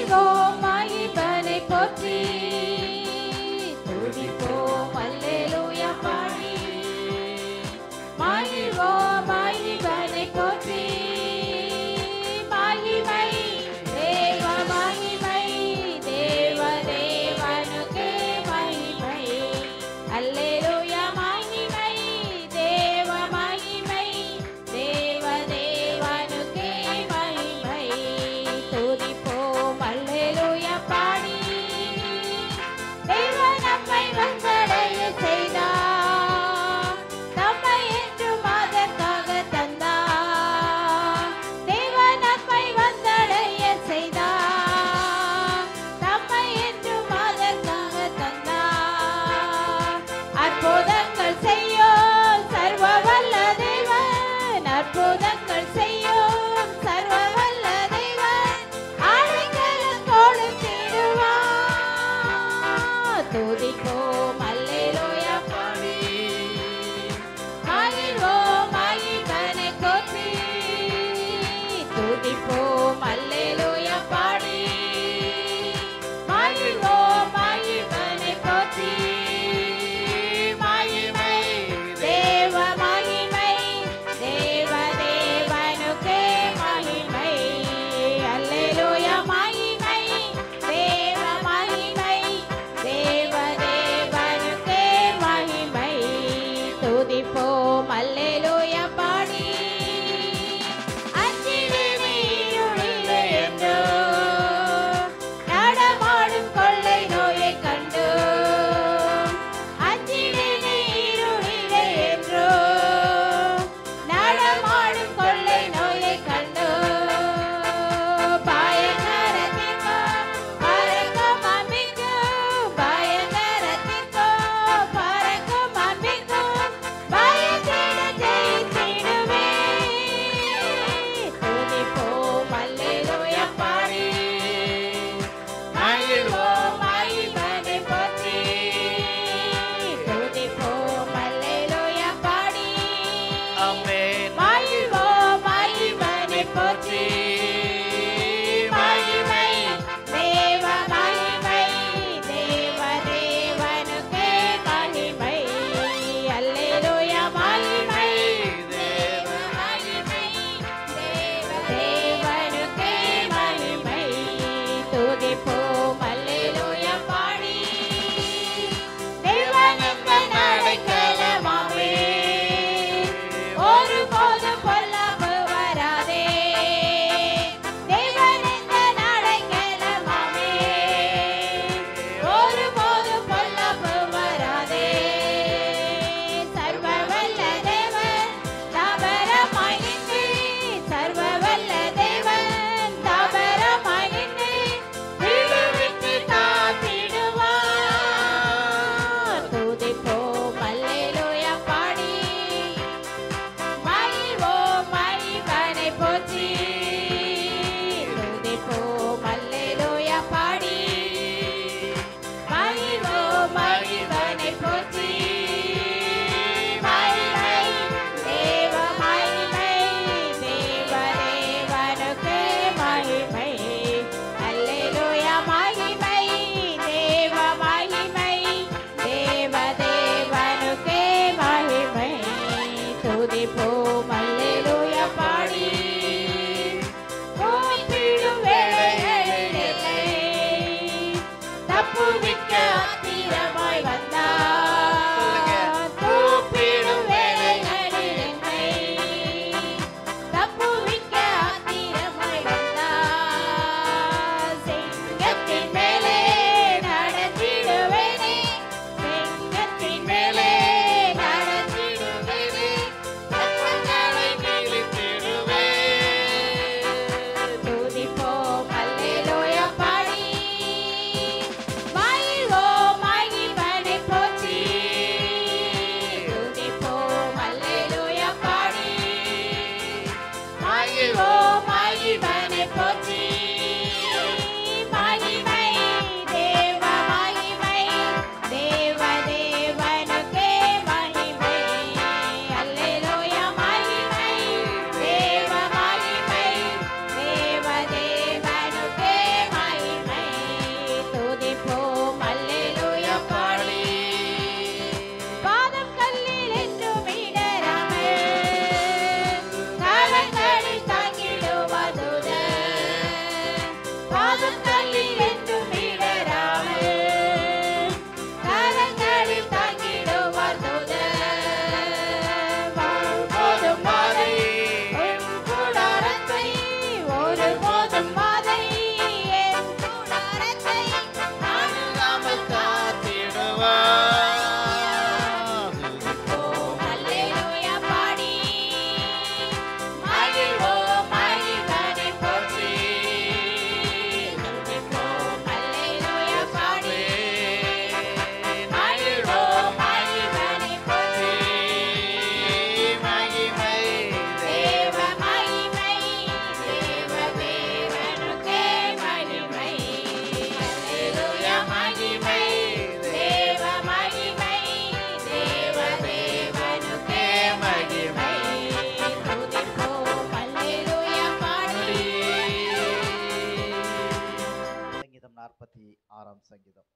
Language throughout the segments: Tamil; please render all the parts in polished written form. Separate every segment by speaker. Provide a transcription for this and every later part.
Speaker 1: மகிழ்வோம் மகிபனை போற்றி துதிப்போம் அல்லேலூயா பாடி மகிழ்வோம் மகிபனை போற்றி மகிமை தேவ மகிமை தேவ தேவனுக்கே மகிமை அல்லேலூயா மகிமை தேவ மகிமை தேவ தேவனுக்கே மகிமை துதிப்போம் அல்லேலூயா பாதங்களில் என்றும் இடராமல் கரங்களில் தங்கிடுவார் தூதர். போதும் பாதை என் கூடாரத்தை ஒருபோதும் பாதை என் கூடாரத்தை
Speaker 2: நானில்லாமல் காத்திடுவார்.
Speaker 1: அல்லேலூயா பாடி மகிழ்வோம் மகிழ்வனை போற்றி. அல்லேலூயா பாடி மகிழ்வோம் மகிழ்வனை போற்றி.
Speaker 2: மகிமை
Speaker 1: தேவ மகிமை தேவ தேவனுக்கே மகிமை. அல்லேலூயா மகிமை தேவ மகிமை தேவ தேவனுக்கே மகிமை. துதிப்போம் அல்லேலூயா பாடி.
Speaker 2: சங்கீதம் 46 சங்கீதம்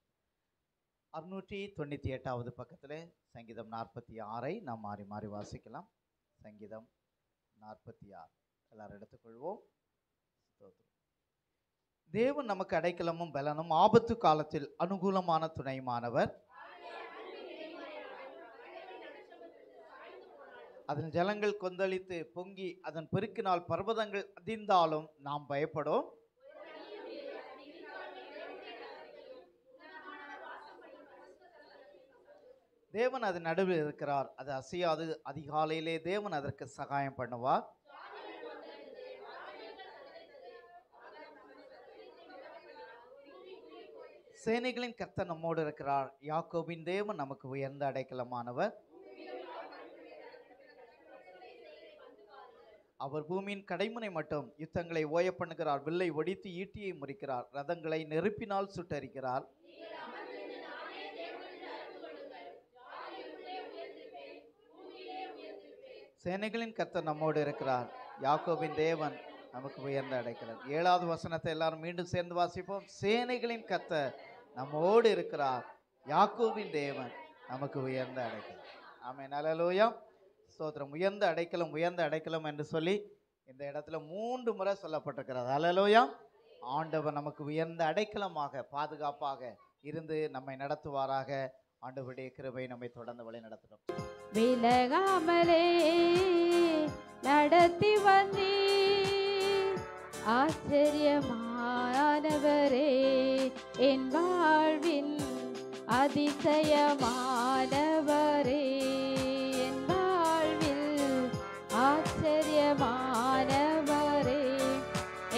Speaker 2: 698 பக்கத்தில் சங்கீதம் 46 நாம் மாறி மாறி வாசிக்கலாம். சங்கீதம் 46 எல்லாரும் எடுத்துக்கொள்வோம். ஸ்தோத்திரம். தேவன் நமக்கு அடைக்கலமும் பலனும் ஆபத்து காலத்தில் அனுகூலமான துணையுமானவர். அதன் ஜலங்கள் கொந்தளித்து பொங்கி அதன் பெருக்கினால் பர்வதங்கள் அதிர்ந்தாலும் நாம் பயப்படும். தேவன் அதன் நடுவில் இருக்கிறார், அது அசையாது. அதிகாலையிலே தேவன் அதற்கு சகாயம் பண்ணுவார். சேனைகளின் கர்த்தர் நம்மோடு இருக்கிறார். யாக்கோபின் தேவன் நமக்கு உயர்ந்த அடைக்கலமானவர். அவர் பூமியின் கடைமுனை மட்டும் யுத்தங்களை ஓய பண்ணுகிறார். வில்லை ஒடித்து ஈட்டியை முறிக்கிறார். ரதங்களை நெருப்பினால் சுட்டரிக்கிறார். சேனைகளின் கர்த்தர் நம்மோடு இருக்கிறார். யாக்கோபின் தேவன் நமக்கு உயர்ந்த அடைக்கலம். 7வது வசனத்தை எல்லாரும் மீண்டும் சேர்ந்து வாசிப்போம். சேனைகளின் கர்த்தர் நம்மோடு இருக்கிறார். யாக்கோபின் தேவன் நமக்கு உயர்ந்த அடைக்கலம். ஆமென். அல்லேலூயா. ஸ்தோத்திரம். உயர்ந்த அடைக்கலம் உயர்ந்த அடைக்கலம் என்று சொல்லி இந்த இடத்துல 3 முறை சொல்லப்பட்டிருக்கிறது. அல்லேலூயா. ஆண்டவர் நமக்கு உயர்ந்த அடைக்கலமாக பாதுகாப்பாக இருந்து நம்மை நடத்துவாராக. ஆண்டவருடைய கிருபை நம்மை தொடர்ந்து வழி நடத்தணும்.
Speaker 1: விலகாமலே நடத்தி வந்தீ ஆச்சரியமானவரே, என் வாழ்வின் அதிசயமானவரே, என் வாழ்வில் ஆச்சரியமானவரே,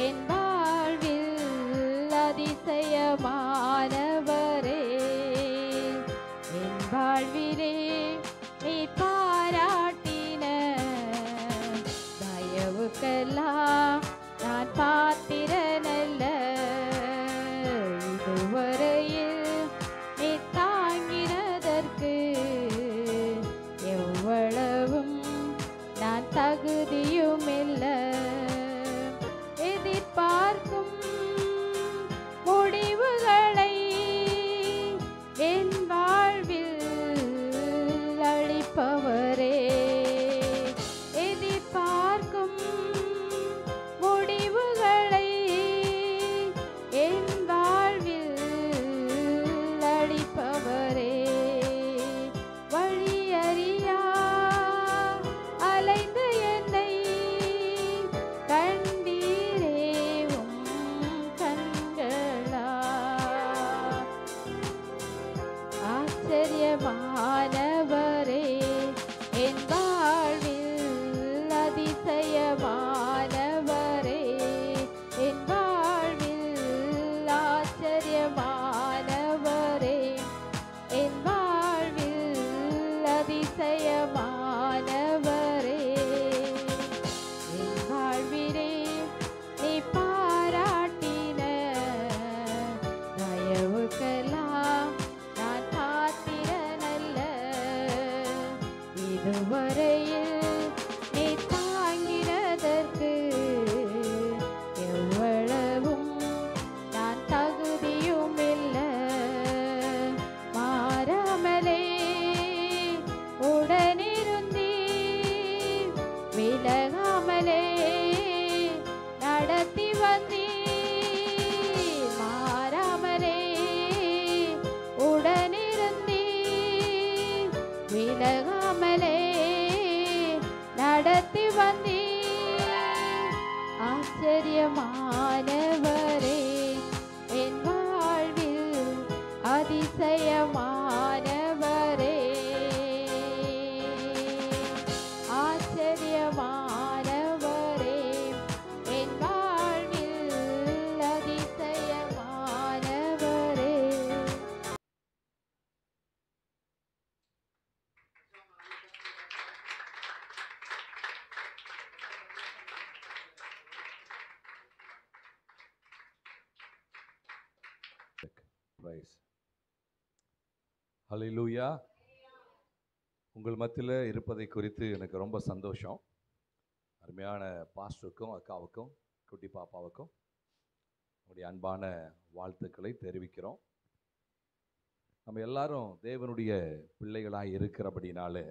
Speaker 1: என் வாழ்வில் அதிசயமானவரே, என் வாழ்விலே நீ பாராட்டின தயவுக்கெல்லாம் நான் பாத்திரனல்ல. இதுவரையில் நீ தாங்கினதற்கு எவ்வளவும் நான் தகுதியுமில்லை. எதிர்பார்க்கும் முடிவுகளை என் வாழ்வில் அளிப்பவரே, எதிர்பார்க்கும் முடிவுகளை என் வாழ்வில் அளிப்பவரே, வழியறியா அலைந்து என்னை கண்டீரே உம் கண்களா. ஆச்சரியமானவரே, என் வாழ்வில் அதிசயமானவரே, என் வாழ்வில் ஆச்சரியமானவரே, என் வாழ்வில் அதிசயமானவரே, என் வாழ்விலே நீ பாராட்டின தயவுக்கெல்லாம் நான் பாத்திரனல்ல. அதிசயமானவரே, ஆச்சரியமானவரே, என் வாழ்வில் அதிசயமானவரே.
Speaker 3: Praise. Hallelujah. உங்கள் மத்தியில் இருப்பதை குறித்து எனக்கு ரொம்ப சந்தோஷம். அருமையான பாஸ்டருக்கும் அக்காவுக்கும் குட்டி பாப்பாவுக்கும் உங்களுடைய அன்பான வாழ்த்துக்களை தெரிவிக்கிறோம். நம்ம எல்லாரும் தேவனுடைய பிள்ளைகளாக இருக்கிறபடினாலே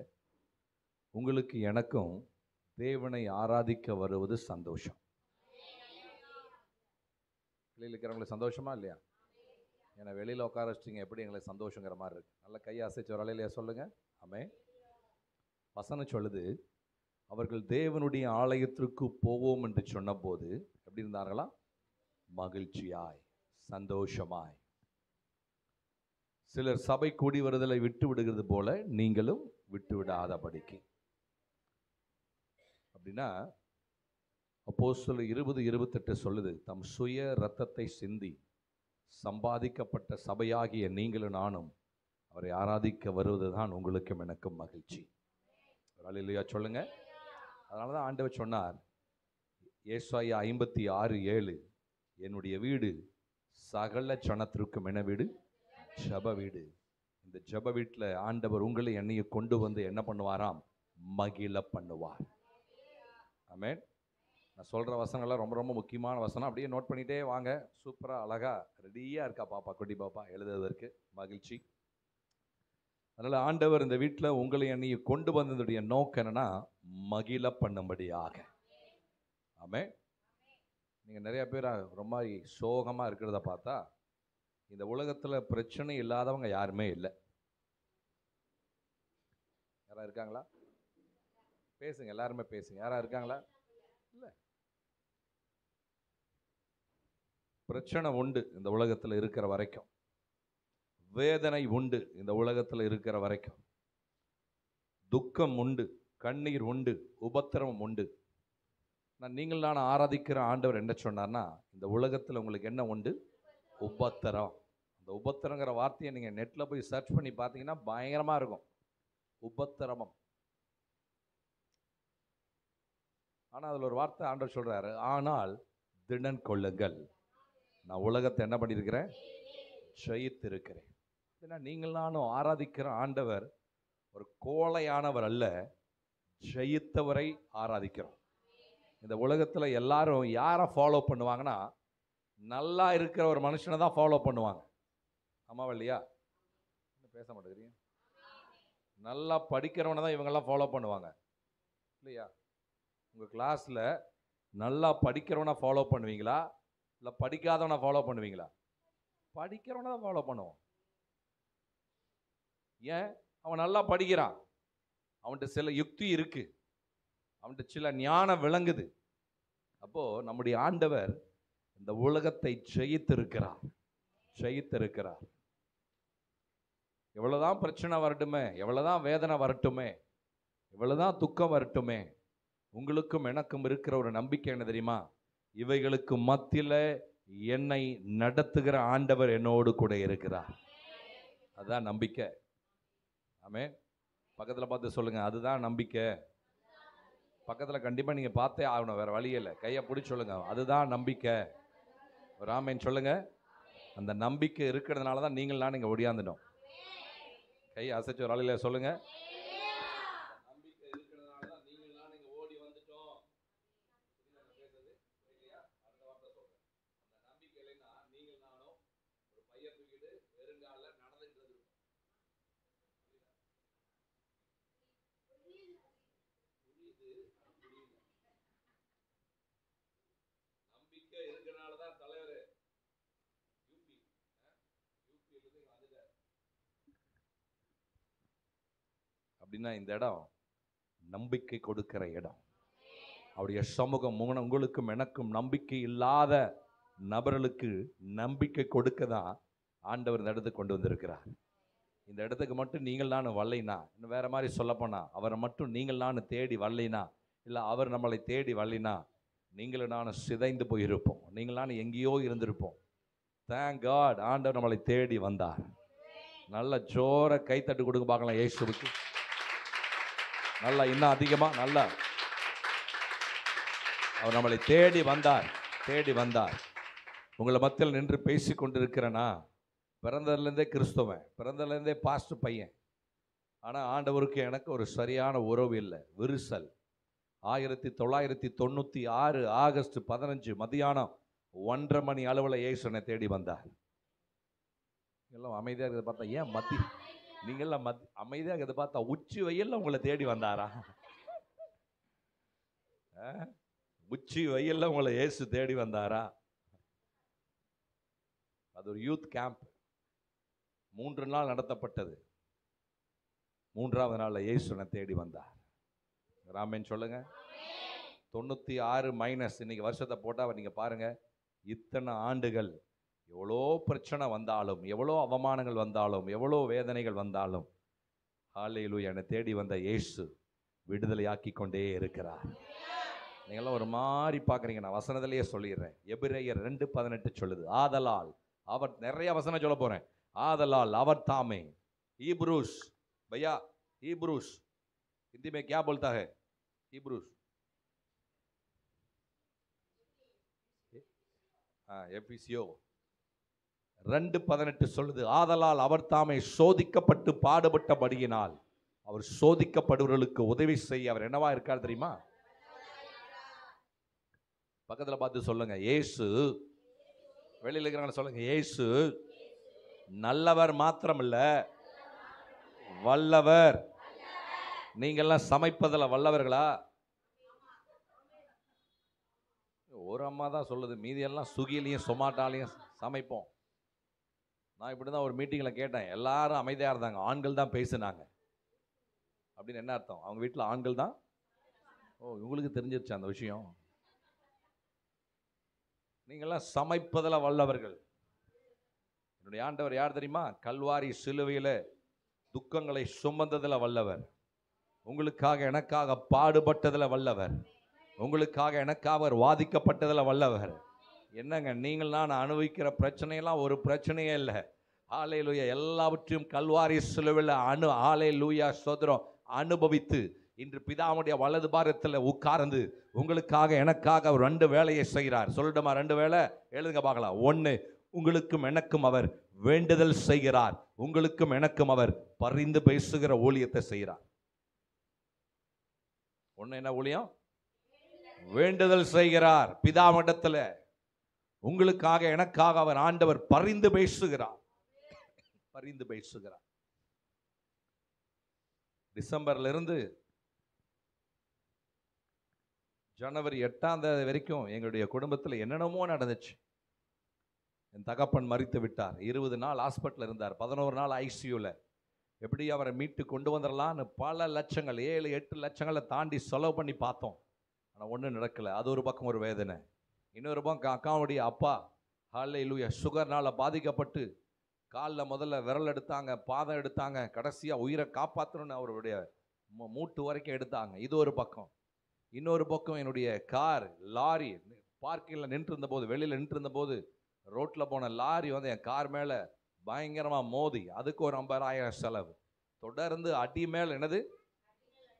Speaker 3: உங்களுக்கு எனக்கும் தேவனை ஆராதிக்க வருவது சந்தோஷம். பிள்ளைகள் இருக்கிறவங்களுக்கு சந்தோஷமா இல்லையா? ஏன்னா வெளியில் உட்கார வச்சிட்டிங்க, எப்படி எங்களுக்கு சந்தோஷங்கிற மாதிரி இருக்கு. நல்ல கையை அசைச்சு ஒரு அலையிலையா சொல்லுங்க. ஆமென். வசனம் சொல்லுது, அவர்கள் தேவனுடைய ஆலயத்திற்கு போவோம் என்று சொன்னபோது எப்படி இருந்தார்களா? மகிழ்ச்சியாய், சந்தோஷமாய். சிலர் சபை கூடி வருதலை விட்டு விடுகிறது போல நீங்களும் விட்டு விடாதபடிக்கு. அப்படின்னா அப்போஸ்தலர் 20:28 சொல்லுது, தம் சுய இரத்தத்தை சிந்தி சம்பாதிக்கப்பட்ட சபையாகிய நீங்களும் நானும் அவரை ஆராதிக்க வருவதுதான் உங்களுக்கும் எனக்கும் மகிழ்ச்சி. அல்லேலூயா சொல்லுங்க. அதனால தான் ஆண்டவர் சொன்னார், ஏசாயா 56:7, என்னுடைய வீடு சகல ஜனத்திற்கும் என்ன வீடு? ஜெப வீடு. இந்த ஜெப வீட்டில் ஆண்டவர் உங்களை என்னைய கொண்டு வந்து என்ன பண்ணுவாராம்? மகிழ பண்ணுவார். ஆமென். நான் சொல்கிற வசனங்கள்லாம் ரொம்ப ரொம்ப முக்கியமான வசனம். அப்படியே நோட் பண்ணிகிட்டே வாங்க. சூப்பராக அழகாக ரெடியாக இருக்கா பாப்பா, குட்டி பாப்பா எழுதுவதற்கு. மகிழ்ச்சி. அதனால் ஆண்டவர் இந்த வீட்டில் உங்களை என்னைய கொண்டு வந்ததுடைய நோக்கம் என்னன்னா மகிழ பண்ணும்படியாக. ஆமென். நீங்கள் நிறைய பேர் ரொம்ப சோகமாக இருக்கிறத பார்த்தா இந்த உலகத்தில் பிரச்சனை இல்லாதவங்க யாருமே இல்லை. யாராவது இருக்காங்களா? பேசுங்க, எல்லாருமே பேசுங்க. யாராவது இருக்காங்களா? இல்லை. பிரச்சனை உண்டு இந்த உலகத்தில் இருக்கிற வரைக்கும், வேதனை உண்டு இந்த உலகத்தில் இருக்கிற வரைக்கும், துக்கம் உண்டு, கண்ணீர் உண்டு, உபத்திரவம் உண்டு. நீங்கள் நான் ஆராதிக்கிற ஆண்டவர் என்ன சொன்னார்னா, இந்த உலகத்தில் உங்களுக்கு என்ன உண்டு? உபத்திரம். அந்த உபத்திரங்கிற வார்த்தையை நீங்கள் நெட்டில் போய் சர்ச் பண்ணி பார்த்தீங்கன்னா பயங்கரமாக இருக்கும். உபத்திரமம். ஆனால் அதில் ஒரு வார்த்தை ஆண்டவர் சொல்கிறாரு, ஆனால் திடன் கொள்ளுங்கள், நான் உலகத்தை என்ன பண்ணியிருக்கிறேன்? ஜெயித்திருக்கிறேன். ஏன்னா நீங்கள் நானும் ஆராதிக்கிற ஆண்டவர் ஒரு கோழையானவர் அல்ல, ஜெயித்தவரை ஆராதிக்கிறோம். இந்த உலகத்தில் எல்லாரும் யாரை ஃபாலோ பண்ணுவாங்கன்னா, நல்லா இருக்கிற ஒரு மனுஷனை தான் ஃபாலோ பண்ணுவாங்க. ஆமாவா இல்லையா? பேச மாட்டேங்கிறீங்க. நல்லா படிக்கிறவனை தான் இவங்கெல்லாம் ஃபாலோ பண்ணுவாங்க இல்லையா? உங்கள் கிளாஸில் நல்லா படிக்கிறவனை ஃபாலோ பண்ணுவீங்களா, இல்லை படிக்காதவனை ஃபாலோ பண்ணுவீங்களா? படிக்கிறவனை தான் ஃபாலோ பண்ணுவோம். ஏன்? அவன் நல்லா படிக்கிறான், அவன்கிட்ட சில யுக்தி இருக்கு, அவன்கிட்ட சில ஞானம் விளங்குது. அப்போ நம்முடைய ஆண்டவர் இந்த உலகத்தை ஜெயித்திருக்கிறார். ஜெயித்திருக்கிறார். எவ்வளவுதான் பிரச்சனை வரட்டுமே, எவ்வளவுதான் வேதனை வரட்டுமே, எவ்வளவுதான் துக்கம் வரட்டுமே, உங்களுக்கும் எனக்கும் இருக்கிற ஒரு நம்பிக்கை என்ன தெரியுமா? இவைகளுக்கு மத்தியில் என்னை நடத்துகிற ஆண்டவர் என்னோடு கூட இருக்கிறார். அதுதான் நம்பிக்கை. ஆமென். பக்கத்தில் பார்த்து சொல்லுங்க, அதுதான் நம்பிக்கை. பக்கத்தில் கண்டிப்பாக நீங்கள் பார்த்தே ஆகணும், வேற வழியே இல்லை. கையை பிடிச்சி சொல்லுங்க, அதுதான் நம்பிக்கை. ஒரு ஆமென் சொல்லுங்க. அந்த நம்பிக்கை இருக்கிறதுனால தான் நீங்கள் நான் இங்கே ஒடியாந்துட்டோம். கை அசைச்சு ஒரு ஆளில் சொல்லுங்க. நம்பிக்கை இருக்கிறதுனால தான் நீங்கள் நான் இங்கே ஓடி வந்துட்டோம். அடுத்த வார்த்தை சொல்றேன். அந்த நம்பிக்கை இல்லைன்னா நீங்கள் நானும் ஒரு பைய தூக்கிட்டு வெறுங்கால நடந்துட்டு இருக்கோம். நம்பிக்கை இருக்கிறதுனால தான் தலைவர் அப்படின்னா இந்த இடம் நம்பிக்கை கொடுக்கிற இடம். அவருடைய சமூகம் உங்களுக்கும் எனக்கும் நம்பிக்கை இல்லாத நபர்களுக்கு நம்பிக்கை கொடுக்க தான் ஆண்டவர் இந்த இடத்துக்கு கொண்டு வந்திருக்கிறார். இந்த இடத்துக்கு மட்டும் நீங்கள் நான் வரலைனா, இன்னும் வேற மாதிரி சொல்லப்போனா, அவரை மட்டும் நீங்கள் நான் தேடி வரலைனா, இல்லை அவர் நம்மளை தேடி வரலைனா, நீங்களும் நானும் சிதைந்து போயிருப்போம். நீங்கள் நான் எங்கேயோ இருந்திருப்போம். தேங்க் காட், ஆண்டவர் நம்மளை தேடி வந்தார். நல்ல ஜோர கைத்தட்டு கொடுக்க பார்க்கலாம் இயேசுவுக்கு. நல்லா இன்னும் அதிகமா நல்லா. அவர் நம்மளை தேடி வந்தார், தேடி வந்தார். உங்களை மத்தியில் நின்று பேசி கொண்டிருக்கிறேனா, பிறந்ததுலேருந்தே கிறிஸ்தவன், பிறந்ததுலேருந்தே பாஸ்டர் பையன். ஆனால் ஆண்டவருக்கு எனக்கு ஒரு சரியான உறவு இல்லை, விரிசல். 1996 ஆகஸ்ட் 15 மதியானம் 1:30 மணி அளவில் இயேசுனை தேடி வந்தார். எல்லாம் அமைதியாக இருக்கிறத பார்த்தா, ஏன் நீங்கள்லாம் அமைதியாக இருக்கிறத பார்த்தா உச்சி வெயில்ல உங்களை தேடி வந்தாரா? உச்சி வெயில்ல உங்களை இயேசு தேடி வந்தாரா? அது ஒரு யூத் கேம்ப், 3 நாள் நடத்தப்பட்டது. 3ஆவது நாளில் இயேசுனை தேடி வந்தார். ராமன் சொல்லுங்க. 96 மைனஸ் இன்னைக்கு வருஷத்தை போட்டால் நீங்கள் பாருங்க, இத்தனை ஆண்டுகள் எவ்வளோ பிரச்சனை வந்தாலும், எவ்வளோ அவமானங்கள் வந்தாலும், எவ்வளோ வேதனைகள் வந்தாலும், ஹல்லேலூயா, என்னை தேடி வந்த இயேசு விடுதலையாக்கி கொண்டே இருக்கிறார். நீங்களாம் ஒரு மாதிரி பார்க்குறீங்க, நான் வசனத்திலேயே சொல்லிடுறேன். எபிரேயர் 2:18 சொல்லுது, ஆதலால் அவர், நிறைய வசனம் சொல்ல போகிறேன். ஆதலால் அவர் தாமே, ஈப்ரூஸ் பையா, ஈப்ரூஸ் हिंदी में क्या बोलता है? ईब्रूस, எபிசியோ 2:18 சொல்லுது, ஆதலால் அவர் தாமே சோதிக்கப்பட்டு பாடுபட்டபடியினால் அவர் சோதிக்கப்படுவர்களுக்கு உதவி செய்ய அவர் என்னவா இருக்கார் தெரியுமா? பக்கத்துல பார்த்து சொல்லுங்க, இயேசு. வெளியில இருக்கிறாங்க சொல்லுங்க, இயேசு நல்லவர் மாத்திரமல்ல, வல்லவர். நீங்கள்லாம் சமைப்பதில் வல்லவர்களா? ஒரு அம்மா தான் சொல்லுது, மீதியெல்லாம் ஸ்விக்கிலையும் சொமாட்டாலையும் சமைப்போம். நான் இப்படி தான் ஒரு மீட்டிங்கில் கேட்டேன், எல்லாரும் அமைதியாக இருந்தாங்க, ஆண்கள் தான் பேசினாங்க. அப்படின்னு என்ன அர்த்தம்? அவங்க வீட்டில் ஆண்கள் தான். ஓ, உங்களுக்கு தெரிஞ்சிருச்சு அந்த விஷயம். நீங்கள்லாம் சமைப்பதில் வல்லவர்கள். என்னுடைய ஆண்டவர் யார் தெரியுமா? கல்வாரி சிலுவையில் துக்கங்களை சுமந்ததில் வல்லவர். உங்களுக்காக எனக்காக பாடுபட்டதில் வல்லவர். உங்களுக்காக எனக்காக அவர் வாதிக்கப்பட்டதில் வல்லவர். என்னங்க, நீங்கள் நான் அனுபவிக்கிற பிரச்சனையெல்லாம் ஒரு பிரச்சனையே இல்லை. ஹல்லேலூயா, எல்லாவற்றையும் கல்வாரி சிலுவையில் ஹல்லேலூயா ஸ்தோத்திரம் அனுபவித்து இன்று பிதாவுடைய வலது பாரத்தில் உட்கார்ந்து உங்களுக்காக எனக்காக அவர் 2 வேலையை செய்கிறார். சொல்லட்டுமா? 2 வேலை எழுதுங்க பார்க்கலாம். 1, உங்களுக்கும் எனக்கும் அவர் வேண்டுதல் செய்கிறார். உங்களுக்கும் எனக்கும் அவர் பரிந்து பேசுகிற ஊழியத்தை செய்கிறார். ஒண்ணு என்ன ஊழியம்? வேண்டுதல் செய்கிறார் பிதாவிடத்துல. உங்களுக்காக எனக்காக அவர் ஆண்டவர் பரிந்து பேசுகிறார், பரிந்து பேசுகிறார். டிசம்பர்ல இருந்து ஜனவரி 8ஆம் தேதி வரைக்கும் எங்களுடைய குடும்பத்தில் என்னென்னமோ நடந்துச்சு. என் தகப்பன் மரித்து விட்டார். 20 நாள் ஹாஸ்பிட்டல் இருந்தார். 11 நாள் ஐசியூல. எப்படி அவரை மீட்டு கொண்டு வந்துடலான்னு பல லட்சங்கள், 7-8 லட்சங்களை தாண்டி செலவு பண்ணி பார்த்தோம். ஆனால் ஒன்றும் நடக்கலை. அது ஒரு பக்கம் ஒரு வேதனை. இன்னொரு பக்கம் அக்காவுடைய அப்பா ஹல்லேலூயா சுகர்னால் பாதிக்கப்பட்டு காலில் முதல்ல விரல் எடுத்தாங்க, பாதம் எடுத்தாங்க, கடைசியாக உயிரை காப்பாற்றணும்னு அவருடைய மூட்டு வரைக்கும் எடுத்தாங்க. இது ஒரு பக்கம். இன்னொரு பக்கம் என்னுடைய கார், லாரி பார்க்கிங்கில் நின்று இருந்தபோது, வெளியில் நின்று இருந்தபோது ரோட்டில் போன லாரி வந்து என் கார் மேலே பயங்கரமாக மோதி அதுக்கு ஒரு 50,000 செலவு. தொடர்ந்து அடி மேல் என்னது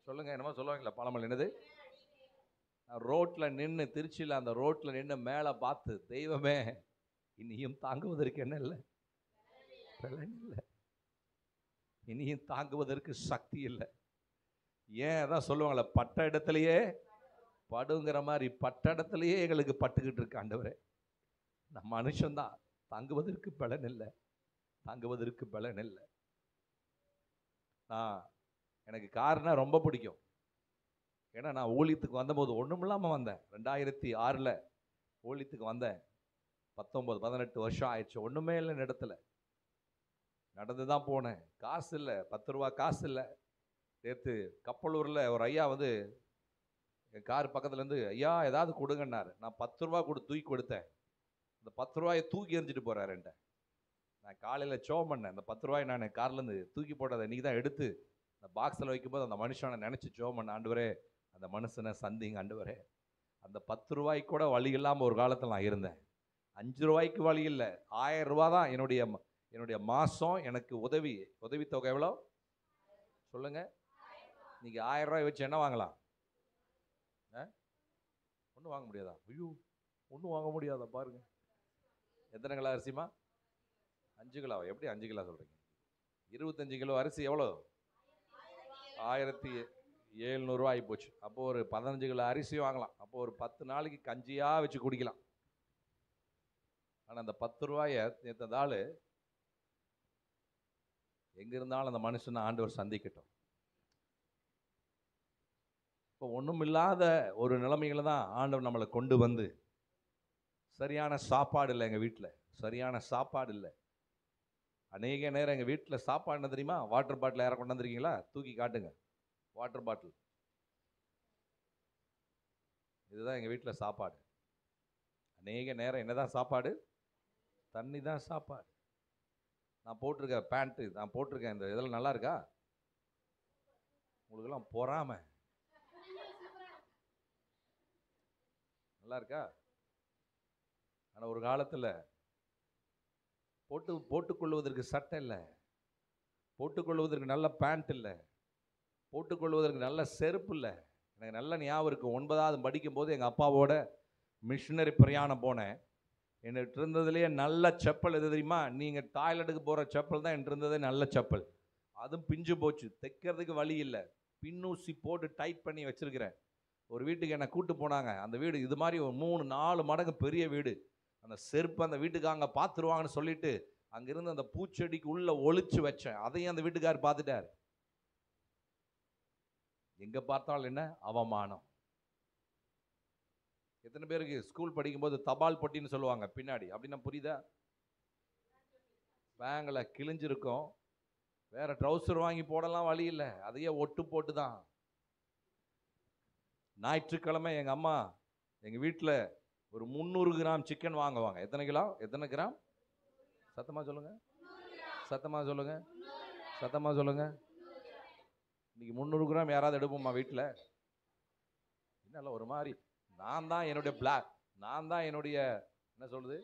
Speaker 3: சொல்லுங்க, என்னமோ சொல்லுவாங்களா பழமல், என்னது ரோட்டில் நின்று, திருச்சியில் அந்த ரோட்டில் நின்று மேலே பார்த்து, தெய்வமே இனியும் தாங்குவதற்கு என்ன இல்லை, பலன் இல்லை, இனியும் தாங்குவதற்கு சக்தி இல்லை. ஏன் அதான் சொல்லுவாங்களே, பட்ட இடத்துலையே படுங்கிற மாதிரி பட்ட இடத்துலையே எங்களுக்கு பட்டுக்கிட்டு இருக்கு ஆண்டவரே. நம்ம மனுஷன்தான், தாங்குவதற்கு பலன் இல்லை, தாங்குவதற்கு பலன் இல்லை. எனக்கு கார்னா ரொம்ப பிடிக்கும். ஏன்னா நான் ஊழியத்துக்கு வந்தபோது ஒன்றும் இல்லாமல் வந்தேன். 2006 ஊழியத்துக்கு வந்தேன். 19-18 வருஷம் ஆயிடுச்சு. ஒன்றுமே இல்லை, இடத்துல நடந்து தான் போனேன். காசு இல்லை, 10 ரூபா காசு இல்லை. நேற்று கப்பலூரில் ஒரு ஐயா வந்து என் கார் பக்கத்துலேருந்து, ஐயா ஏதாவது கொடுங்கன்னாரு. நான் 10 ரூபா தூக்கி கொடுத்தேன். அந்த 10 ரூபாயை தூக்கி எறிஞ்சிட்டு போகிறார் என்கிட்ட. நான் காலையில் ஷோ பண்ணேன். அந்த 10 ரூபாய் நான் கார்லேருந்து தூக்கி போட்டதை இன்றைக்கி தான் எடுத்து அந்த பாக்ஸில் வைக்கும்போது அந்த மனுஷனை நினச்சி ஷோ பண்ண. ஆண்டவரே அந்த மனுஷனை சந்திங்க ஆண்டவரே. அந்த 10 ரூபாய்க்கு கூட வழி இல்லாமல் ஒரு காலத்தில் நான் இருந்தேன். 5 ரூபாய்க்கு வழி இல்லை. 1000 ரூபா தான் என்னுடைய மாதம் எனக்கு உதவித்தொகை எவ்வளோ சொல்லுங்கள். இன்றைக்கி 1000 ரூபாய் வச்சு என்ன வாங்கலாம்? ஒன்றும் வாங்க முடியாதா? ஐயோ, ஒன்றும் வாங்க முடியாதா? பாருங்க, எத்தனை கிலோ அரிசிமா? 5 கிலோவா? எப்படி 5 கிலோ சொல்கிறீங்க? 25 கிலோ அரிசி எவ்வளோ? 1700 ரூபா ஆகி போச்சு. அப்போது ஒரு 15 கிலோ அரிசி வாங்கலாம். அப்போது ஒரு 10 நாளைக்கு கஞ்சியாக வச்சு குடிக்கலாம். ஆனால் அந்த 10 ரூபாயை நேற்று எங்கே இருந்தாலும் அந்த மனுஷனை ஆண்டவர் சந்திக்கட்டும். இப்போ ஒன்றும் இல்லாத ஒரு நிலைமைகளை தான் ஆண்டவர் நம்மளை கொண்டு வந்து, சரியான சாப்பாடு இல்லை எங்கள் வீட்டில், சரியான சாப்பாடு இல்லை. அநேக நேரம் எங்கள் வீட்டில் சாப்பாடு என்ன தெரியுமா? வாட்டர் பாட்டில் யாரை கொண்டு வந்திருக்கீங்களா? தூக்கி காட்டுங்க. Water bottle. இதுதான் எங்கள் வீட்டில் சாப்பாடு. அநேக நேரம் என்னதான் சாப்பாடு? தண்ணி தான் சாப்பாடு. நான் போட்டிருக்க பேண்ட்டு, நான் போட்டிருக்கேன் இந்த இதெல்லாம் நல்லா இருக்கா? உங்களுக்கெல்லாம் பொறாமை. நல்லா இருக்கா? ஆனால் ஒரு காலத்தில் போட்டுக்கொள்வதற்கு சட்டை இல்லை, போட்டுக்கொள்வதற்கு நல்ல பேண்ட் இல்லை, போட்டுக்கொள்வதற்கு நல்ல செருப்பு இல்லை. எனக்கு நல்ல ஞாபகம் இருக்குது. 9வது படிக்கும்போது எங்கள் அப்பாவோட மிஷினரி பிரயாணம் போனேன். என்கிட்ட இருந்ததுலேயே நல்ல செப்பல் எது தெரியுமா? நீங்கள் டாய்லெட்டுக்கு போகிற செப்பல் தான் என்கிட்ட இருந்ததே நல்ல செப்பல். அதுவும் பிஞ்சு போச்சு, தைக்கிறதுக்கு வழி இல்லை, பின்னூசி போட்டு டைட் பண்ணி வச்சுருக்கிறேன். ஒரு வீட்டுக்கு என்னை கூப்பிட்டு போனாங்க. அந்த வீடு இது மாதிரி ஒரு 3-4 மடங்கு பெரிய வீடு. அந்த செருப்பு அந்த வீட்டுக்காரங்க பார்த்துருவாங்கன்னு சொல்லிட்டு அங்கேருந்து அந்த பூச்செடிக்கு உள்ளே ஒளிச்சு வச்சேன். அதையும் அந்த வீட்டுக்காரர் பார்த்துட்டார். எங்கே பார்த்தாலும் என்ன அவமானம். எத்தனை பேருக்கு ஸ்கூல் படிக்கும்போது தபால் பொட்டின்னு சொல்லுவாங்க பின்னாடி? அப்படின்னா புரியுதா? பேங்கில் கிழிஞ்சிருக்கும், வேற ட்ரௌசர் வாங்கி போடலாம் வழி இல்லை, அதையே ஒட்டு போட்டு தான். ஞாயிற்றுக்கிழமை எங்கள் அம்மா எங்கள் வீட்டில் ஒரு 300 கிராம் சிக்கன் வாங்குவாங்க. எத்தனை கிலோ? எத்தனை கிராம்? சத்தமாக சொல்லுங்கள், சத்தமாக சொல்லுங்கள், சத்தமாக சொல்லுங்கள். இன்னைக்கு 300 கிராம் யாராவது எடுப்போம்மா வீட்டில்? என்னல்ல ஒரு மாதிரி. நான் தான் என்னுடைய என்ன சொல்றது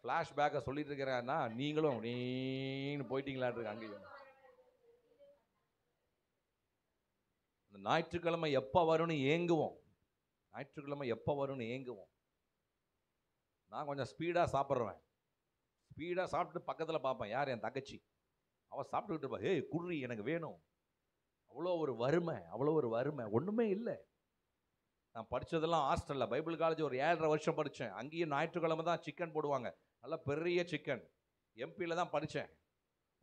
Speaker 3: ஃப்ளாஷ்பேக்கை சொல்லிட்டு இருக்கிறேன்னா நீங்களும் நீன்னு போயிட்டீங்களான் அங்கேயும். இந்த ஞாயிற்றுக்கிழமை எப்போ வரும்னு ஏங்குவோம். ஞாயிற்றுக்கிழமை எப்போ வரும்னு ஏங்குவோம். நான் கொஞ்சம் ஸ்பீடாக சாப்பிட்றேன். ஸ்பீடாக சாப்பிட்டு பக்கத்தில் பார்ப்பேன், யார்? என் தங்கச்சி. அவள் சாப்பிட்டுக்கிட்டு இருப்பா. ஏய் குர்ரி, எனக்கு வேணும். அவ்வளோ ஒரு வறுமை, ஒன்றுமே இல்லை. நான் படித்ததெல்லாம் ஹாஸ்டலில், பைபிள் காலேஜ் ஒரு 7.5 வருஷம் படித்தேன். அங்கேயும் ஞாயிற்றுக்கிழமை தான் சிக்கன் போடுவாங்க, நல்லா பெரிய சிக்கன். எம்பியில் தான் படித்தேன்.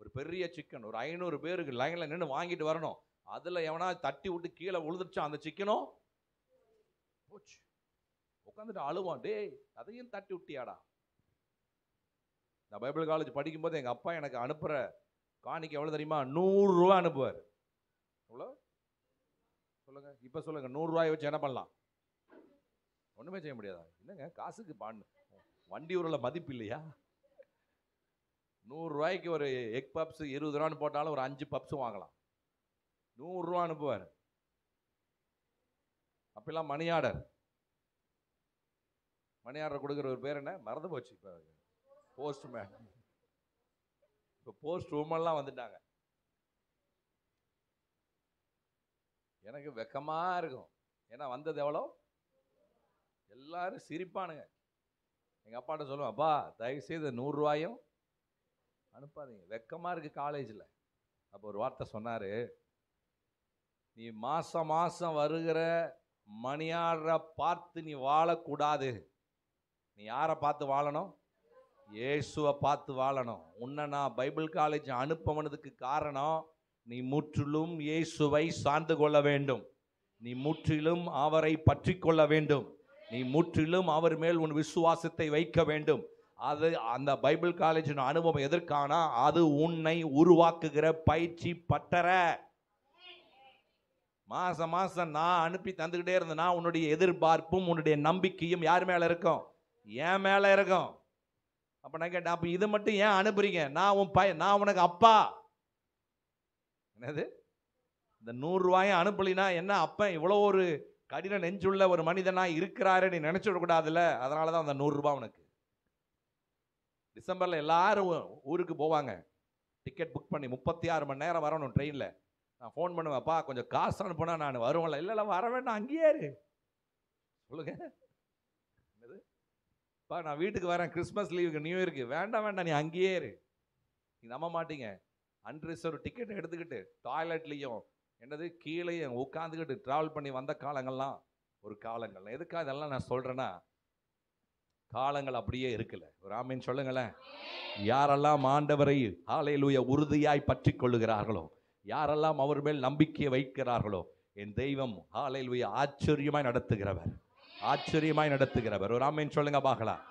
Speaker 3: ஒரு பெரிய சிக்கன், ஒரு 500 பேருக்கு லைனில் நின்று வாங்கிட்டு வரணும். அதில் எவனா தட்டி விட்டு கீழே விழுந்துருச்சா அந்த சிக்கனும் போச்சு. உட்காந்துட்டு அழுவான், டேய் அதையும் தட்டி விட்டியாடா. நான் பைபிள் காலேஜ் படிக்கும்போது எங்கள் அப்பா எனக்கு அனுப்புகிற காணிக்கை எவ்வளோ தெரியுமா? 100 ரூபா அனுப்புவார். எவ்வளோ சொல்லுங்கள், இப்போ சொல்லுங்கள். 100 ரூபாயை வச்சு என்ன பண்ணலாம்? ஒன்றுமே செய்ய முடியாதா? இல்லைங்க, காசுக்கு வண்டி ஊரில் மதிப்பு இல்லையா? 100 ரூபாய்க்கு ஒரு எக் பப்ஸ் 20 ரூபான்னு போட்டாலும் ஒரு 5 பப்ஸும் வாங்கலாம். 100 ரூபா அனுப்புவார். அப்பெல்லாம் மணி ஆர்டர் கொடுக்குற ஒரு பேர் என்ன மறந்து போச்சு. இப்போ போஸ்ட்மேன், இப்போ போஸ்ட் உமன்லாம் வந்துட்டாங்க. எனக்கு வெக்கமாக இருக்கும். ஏன்னா வந்தது எவ்வளோ? எல்லாரும் சிரிப்பானுங்க. எங்கள் அப்பாட்ட சொல்லுவேன், அப்பா தயவுசெய்து 100 ரூபாயும் அனுப்பாதீங்க, வெக்கமாக இருக்குது காலேஜில். அப்போ ஒரு வார்த்தை சொன்னார், நீ மாதம் வருகிற மணியாடுற பார்த்து நீ வாழக்கூடாது. நீ யாரை பார்த்து வாழணும்? இயேசுவை பார்த்து வாழணும். உன்னை நான் பைபிள் காலேஜ் அனுப்பவனதுக்கு காரணம், நீ முற்றிலும் இயேசுவை சார்ந்து கொள்ள வேண்டும். நீ முற்றிலும் அவரை பற்றி கொள்ள வேண்டும். நீ முற்றிலும் அவர் மேல் உன் விசுவாசத்தை வைக்க வேண்டும். அது அந்த பைபிள் காலேஜின் அனுபவம் எதற்கான? அது உன்னை உருவாக்குகிற பயிற்சி பட்டறை. மாசம் நான் அனுப்பி தந்துக்கிட்டே இருந்தேன்னா உன்னுடைய எதிர்பார்ப்பும் உன்னுடைய நம்பிக்கையும் யார் மேல இருக்கும்? என் மேல இருக்கும். அப்ப நான் கேட்டேன், அப்ப இதை மட்டும் ஏன் அனுப்புறீங்க? நான் உன் பையன், நான் உனக்கு அப்பா. என்னது, இந்த 100 ரூபாயை அனுப்பலினா என்ன? அப்பன் இவ்வளோ ஒரு கடின நெஞ்சுள்ள ஒரு மனிதனா இருக்கிறாரு நீ நினைச்சு விடக்கூடாதுல்ல. அதனாலதான் அந்த 100 ரூபாய் உனக்கு. டிசம்பர்ல எல்லாரும் ஊருக்கு போவாங்க, டிக்கெட் புக் பண்ணி 36 மணி நேரம் வரணும் ட்ரெயினில். நான் ஃபோன் பண்ணுவேன்ப்பா கொஞ்சம் காசு அனுப்புனா நான் வருவேன்ல. இல்லை வர வேண்டாம், அங்கேயே இரு. சொல்லுங்க, பா நான் வீட்டுக்கு வரேன் கிறிஸ்மஸ் லீவுக்கு, நியூ இயருக்கு. வேண்டாம் நீ அங்கேயே இரு. நீ நம்ப மாட்டீங்க, அன்ரிசர்வ் டிக்கெட் எடுத்துக்கிட்டு டாய்லெட்லேயும் என்னது கீழேயும் உட்காந்துக்கிட்டு ட்ராவல் பண்ணி வந்த காலங்கள்லாம் ஒரு காலங்கள். எதுக்காக இதெல்லாம் நான் சொல்கிறேன்னா, காலங்கள் அப்படியே இருக்குல்ல. ஒரு ஆமீன் சொல்லுங்களேன். யாரெல்லாம் ஆண்டவரை ஹல்லேலூயா உறுதியாய் பற்றி கொள்ளுகிறார்களோ, யாரெல்லாம் அவர் மேல் நம்பிக்கையை வைக்கிறார்களோ, என் தெய்வம் ஹல்லேலூயா ஆச்சரியமாய் நடத்துகிறவர், ஆச்சரியமாய் நடத்துகிறவர். ஒரு ஆமீன் சொல்லுங்க பார்க்கலாம்.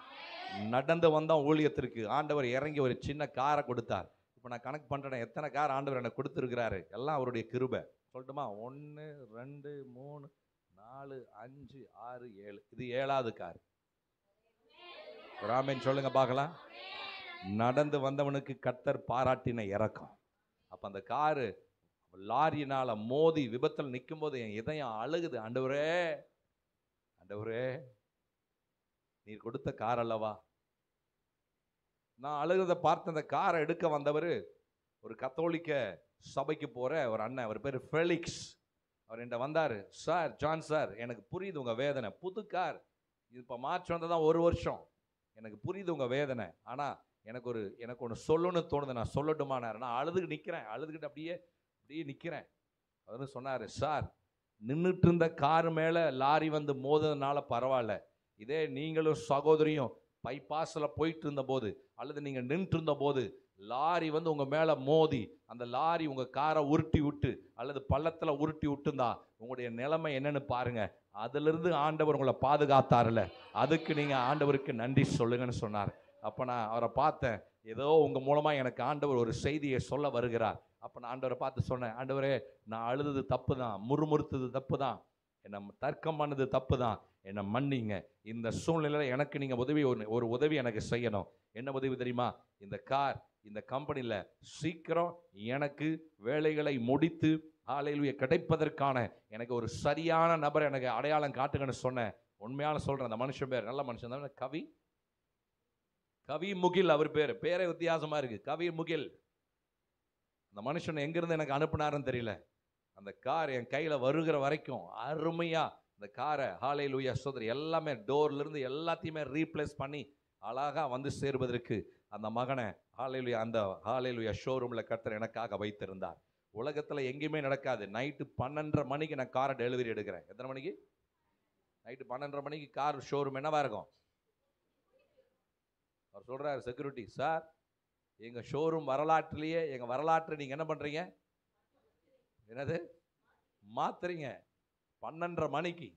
Speaker 3: நடந்து வந்தோம் ஊழியத்திற்கு, ஆண்டவர் இறங்கி ஒரு சின்ன காரை கொடுத்தார். இப்போ நான் கணக்கு பண்ணுறேன் எத்தனை கார் ஆண்டவர் எனக்கு கொடுத்துருக்கிறாரு. எல்லாம் அவருடைய கிருபை. சொல்லட்டுமா? 1 2 3 4 5 6 7, இது 7வது கார். ஒரு ஆமீன் சொல்லுங்க பார்க்கலாம். நடந்து வந்தவனுக்கு கர்த்தர் பாராட்டின இறக்கம். அப்ப அந்த காரு லாரியினால மோதி விபத்தில் நிற்கும் போது என் இதயம் அழுகுது. ஆண்டவரே, ஆண்டவரே, நீர் கொடுத்த கார் அல்லவா. நான் அழுகிறத பார்த்து அந்த காரை எடுக்க வந்தவர் ஒரு கத்தோலிக்க சபைக்கு போற ஒரு அண்ணன், அவர் பேர் ஃபெலிக்ஸ். அவர் என்கிட்ட வந்தார். சார், ஜான் சார், எனக்கு புரியுது உங்க வேதனை. புது கார், இப்போ மார்ச் வந்ததான் 1 வருஷம். எனக்கு புரியுது உங்க வேதனை. ஆனா எனக்கு ஒன்று சொல்லணும்னு தோணுது, நான் சொல்லட்டுமானார். நான் அழுதுகிட்டு அப்படியே நிற்கிறேன். அவர் சொன்னார், சார், நின்றுட்டு இருந்த கார் மேலே லாரி வந்து மோதுறதுனால பரவாயில்ல, இதே நீங்களும் சகோதரியும் பைபாஸில் போயிட்டு இருந்த போது அல்லது நீங்கள் நின்று இருந்த போது லாரி வந்து உங்கள் மேலே மோதி அந்த லாரி உங்கள் காரை உருட்டி விட்டு அல்லது பள்ளத்தில் உருட்டி விட்டுருந்தா உங்களுடைய நிலைமை என்னன்னு பாருங்க. அதிலிருந்து ஆண்டவர் உங்களை பாதுகாத்தார்ல, அதுக்கு நீங்கள் ஆண்டவருக்கு நன்றி சொல்லுங்கன்னு சொன்னார். அப்போ நான் அவரை பார்த்தேன், ஏதோ உங்கள் மூலமாக எனக்கு ஆண்டவர் ஒரு செய்தியை சொல்ல வருகிறார். அப்போ நான் ஆண்டவரை பார்த்து சொன்னேன், ஆண்டவரே, நான் அழுதது தப்பு தான், முறுமுறுத்தது தப்பு தான், என்னை தர்க்கம் பண்ணது தப்பு தான், என்னை மன்னிங்க. இந்த சூழ்நிலையில் எனக்கு நீங்கள் ஒரு உதவி எனக்கு செய்யணும். என்ன உதவி தெரியுமா? இந்த கார் இந்த கம்பெனியில் சீக்கிரம் எனக்கு வேலைகளை முடித்து ஹல்லேலூயா கிடைப்பதற்கான எனக்கு ஒரு சரியான நபரை எனக்கு அடையாளம் காட்டுங்கன்னு சொன்னேன். உண்மையான சொல்கிறேன், அந்த மனுஷன் பேர் நல்ல மனுஷன் தான், கவி முகில். அவர் பேரே வித்தியாசமா இருக்கு, கவி முகில். அந்த மனுஷன் எங்கிருந்து எனக்கு அனுப்புனாருன்னு தெரியல. அந்த கார் என் கையில வருகிற வரைக்கும் அருமையா இந்த காரை ஹல்லேலூயா சோதரி எல்லாமே டோர்ல இருந்து எல்லாத்தையுமே ரீப்ளேஸ் பண்ணி அழகா வந்து சேர்வதற்கு அந்த மகனை ஹல்லேலூயா அந்த ஹல்லேலூயா ஷோரூம்ல கர்த்தர் எனக்காக வைத்திருந்தார். உலகத்துல எங்கேயுமே நடக்காது. நைட்டு 12:30 மணிக்கு நான் காரை டெலிவரி எடுக்கிறேன். எத்தனை மணிக்கு? நைட்டு 12:30 மணிக்கு கார் ஷோரூம் என்னவா இருக்கும்? அவர் சொல்றாரு, செக்யூரிட்டி சார், எங்க ஷோரூம் வரலாற்றிலேயே எங்க வரலாற்றை நீங்க என்ன பண்றீங்க? என்னது மாத்துறீங்க? 12:30 மணிக்கு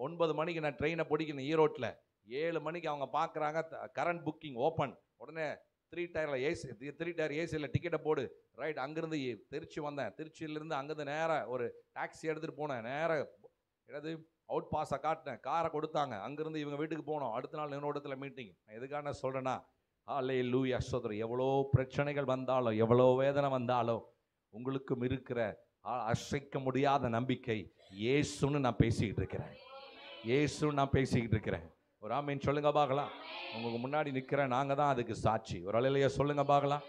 Speaker 3: 9 மணிக்கு நான் ட்ரெயினை பிடிக்கணும் ஈரோட்டில். 7 மணிக்கு அவங்க பார்க்குறாங்க கரண்ட் புக்கிங் ஓப்பன். உடனே 3 டயர் ஏசியில் டிக்கெட்டை போடு. ரைட், அங்கேருந்து திருச்சி வந்தேன். திருச்சியிலேருந்து அங்கேருந்து நேராக ஒரு டாக்ஸி எடுத்துகிட்டு போனேன். நேராக என்னது அவுட் பாஸை காட்டினேன், காரை கொடுத்தாங்க. அங்கேருந்து இவங்க வீட்டுக்கு போனோம். அடுத்த நாள் என்னோட இடத்துல மீட்டிங். நான் எதுக்கான சொல்கிறேன்னா, ஹல்லேலூயா ஸ்தோத்திரம். எவ்வளோ பிரச்சனைகள் வந்தாலும் எவ்வளோ வேதனை வந்தாலும் உங்களுக்கும் இருக்கிற அசைக்க முடியாத நம்பிக்கை இயேசுன்னு நான் பேசிக்கிட்டு இருக்கிறேன். இயேசுன்னு நான் பேசிக்கிட்டு இருக்கிறேன். ஒரு ஆமீன் சொல்லுங்க பார்க்கலாம். உங்களுக்கு முன்னாடி நிற்கிறேன், நாங்கள் தான் அதுக்கு சாட்சி. ஒரு அல்லேலூயா சொல்லுங்க பார்க்கலாம்.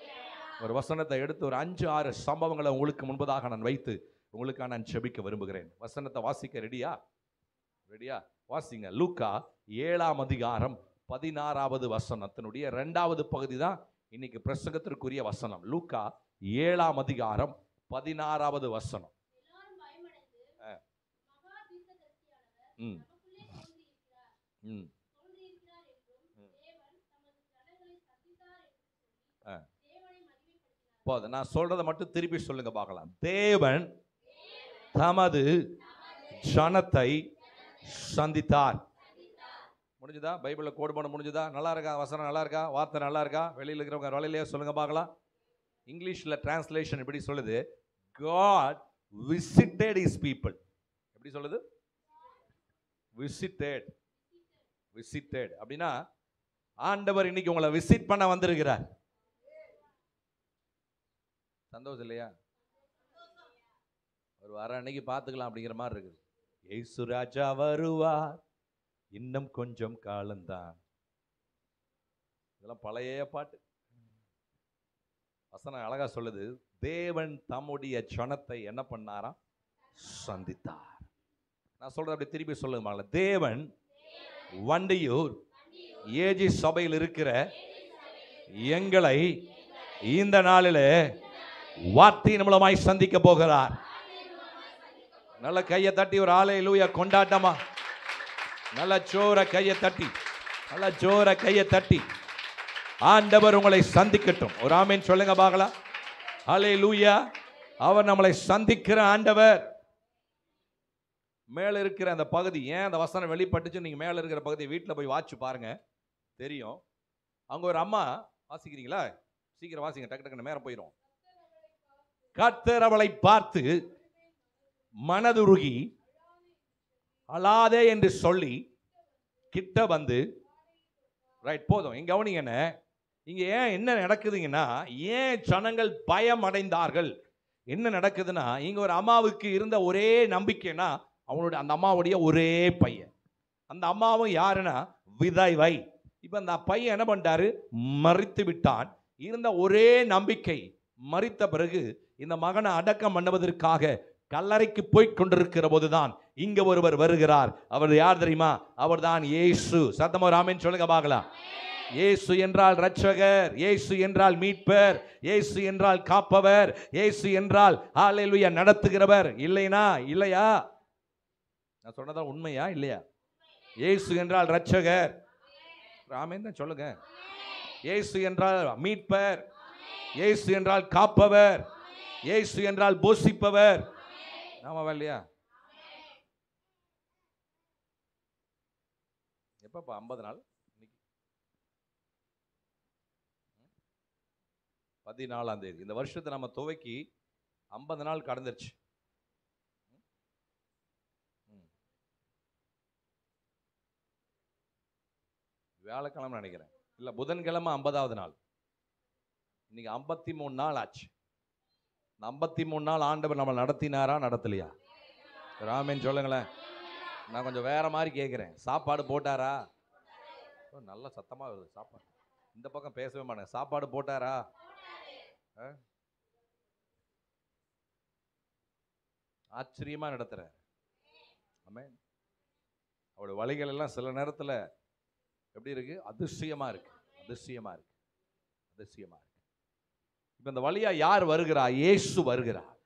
Speaker 3: ஒரு வசனத்தை எடுத்து ஒரு 5-6 சம்பவங்களை உங்களுக்கு முன்பதாக நான் வைத்து உங்களுக்காக நான் ஜெபிக்க விரும்புகிறேன். வசனத்தை வாசிக்க ரெடியா? வாசிங்க. லூக்கா 7ஆம் அதிகாரம் 16வது வசனத்தினுடைய 2வது பகுதி தான் இன்னைக்கு பிரசங்கத்திற்குரிய வசனம். லூக்கா 7ஆம் அதிகாரம் 16வது வசனம். நான் சொல்றதை மட்டும் திருப்பி சொல்லுங்க பார்க்கலாம். தேவன் தமது ஜனத்தை சந்தித்தார். முடிஞ்சுதா? பைபிளில் கோட் பண்ண முடிஞ்சுதா? நல்லா இருக்கா? வசனம் நல்லா இருக்கா? வார்த்தை நல்லா இருக்கா? வெளியில் இருக்கிறவங்க வலையிலேயே சொல்லுங்க பார்க்கலாம். இங்கிலீஷில் டிரான்ஸ்லேஷன் எப்படி சொல்லுது? God visited his people. எப்படி சொல்லுது? visited அப்படின்னா ஆண்டவர் இன்னைக்கு உங்களை விசிட் பண்ண வந்திருக்கிறார். சந்தோஷம் இல்லையா? ஒரு வர அன்னைக்கு பார்த்துக்கலாம் அப்படிங்கிற மாதிரி இருக்குது. இயேசு ராஜா வருவார், இன்னும் கொஞ்சம் காலம்தான். இதெல்லாம் பழைய பாட்டு. வசனம் அழகா சொல்லுது, தேவன் தம்முடைய ஜனத்தை என்ன பண்ணாராம்? சந்தித்தார். நான் சொல்றேன், அப்படி திருப்பி சொல்லுங்க. தேவன் வண்டியூர் ஏஜி சபையில் இருக்கிற எங்களை இந்த நாளில் வார்த்தையின் மூலமாய் சந்திக்க போகிறார். நல்ல கையை தட்டி ஒரு ஹல்லேலூயா கொண்டாட்டமா, நல்ல ஜோர கையை தட்டி, நல்ல ஜோர கையை தட்டி ஆண்டவர் உங்களை சந்திக்கட்டும். ஒரு ஆமென் சொல்லுங்க பார்க்கலாம். ஹல்லேலூயா. அவர் நம்மளை சந்திக்கிற ஆண்டவர். மேல இருக்கிற அந்த பகுதி, ஏன் அந்த வசனம் வெளிப்பட்டுச்சு, நீங்க மேல இருக்கிற பகுதி வீட்டில் போய் வாட்சி பாருங்க, தெரியும். அங்க ஒரு அம்மா, வாசிக்கிறீங்களா? சீக்கிரம் வாசிங்க, டக்கு டக்குன்னு நேரம் போயிடும். கர்த்தர் அவளை பார்த்து மனதுருகி அழாதே என்று சொல்லி கிட்ட வந்து, ரைட் போதும், இங்க கவனிங்க. இங்க ஏன் என்ன நடக்குதுங்கன்னா, ஏன் ஜனங்கள் பயம் அடைந்தார்கள்? என்ன நடக்குதுன்னா, இங்க ஒரு அம்மாவுக்கு இருந்த ஒரே நம்பிக்கைனா அவனுடைய அந்த அம்மாவுடைய ஒரே பையன். அந்த அம்மாவும் யாருன்னா விதவை. இப்ப அந்த பையன் என்ன பண்ணிட்டாரு? மரித்து விட்டான். இருந்த ஒரே நம்பிக்கை மரித்த பிறகு இந்த மகனை அடக்கம் பண்ணுவதற்காக கல்லறைக்கு போய் கொண்டிருக்கிற போதுதான் இங்க ஒருவர் வருகிறார். அவர் யார் தெரியுமா? அவர் தான் இயேசு. சத்தமா ஆமென் சொல்லுங்க பார்க்கலாம். இயேசு என்றால் இரட்சகர், இயேசு என்றால் மீட்பர், இயேசு என்றால் காப்பவர், இயேசு என்றால் ஹல்லேலூயா நடத்துகிறவர். இல்லைனா இல்லையா? நான் சொன்னதா உண்மையா இல்லையா? இயேசு என்றால் இரட்சகர், ஆமென் தான் சொல்லுங்க. இயேசு என்றால் மீட்பர், இயேசு என்றால் காப்பவர், இயேசு என்றால் போஷிப்பவர். ஆமாவா இல்லையா? எப்பப்பா? 50 நாள், 14ஆம் தேதி. இந்த வருஷத்தை நம்ம துவக்கி 50 நாள் கடந்துருச்சு. வியாழக்கிழமை நினைக்கிறேன், இல்ல புதன்கிழமை 50வது நாள். இன்னைக்கு 53 நாள் ஆச்சு. 53 நாள் ஆண்டவர் நம்ம நடத்தினாரா நடத்தலையா? ஆமென் சொல்லுங்களேன். நான் கொஞ்சம் வேற மாதிரி கேட்கிறேன். சாப்பாடு போட்டாரா? நல்ல சத்தமா வருது சாப்பாடு. இந்த பக்கம் பேசவே மாட்டேன். சாப்பாடு போட்டாரா? ஆச்சரியமா நடத்துற. ஆமென். அவருடைய வழிகள் எல்லாம் சில நேரத்துல எப்படி இருக்கு? அதிசயமா இருக்கு, அதிசயமா இருக்கு, அதிசயமா இருக்கு. இப்ப இந்த வழியா யார் வருகிறா? இயேசு வருகிறார்.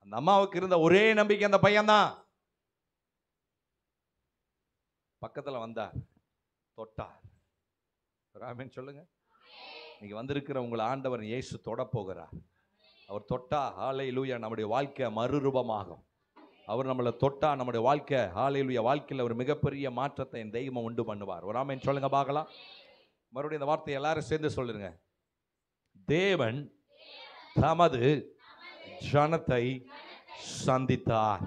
Speaker 3: அந்த அம்மாவுக்கு இருந்த ஒரே நம்பிக்கை அந்த பையன் தான். பக்கத்துல வந்தார், தொட்டார். ஆமென் சொல்லுங்க. நீங்க வந்திருக்கிற உங்களை ஆண்டவர் இயேசு தொட போகிறார். அவர் தொட்டா ஹல்லேலூயா நம்முடைய வாழ்க்கை மறுரூபமாகும். அவர் நம்மளை தொட்டா நம்முடைய வாழ்க்கை ஹல்லேலூயா வாழ்க்கையில் ஒரு மிகப்பெரிய மாற்றத்தை என் தெய்வம் உண்டு பண்ணுவார். ஒரு ஆமென் சொல்லுங்க பார்க்கலாம். மறுபடியும் இந்த வார்த்தையை எல்லாரும் சேர்ந்து சொல்லுங்க. தேவன் தமது ஜனத்தை சந்தித்தார்.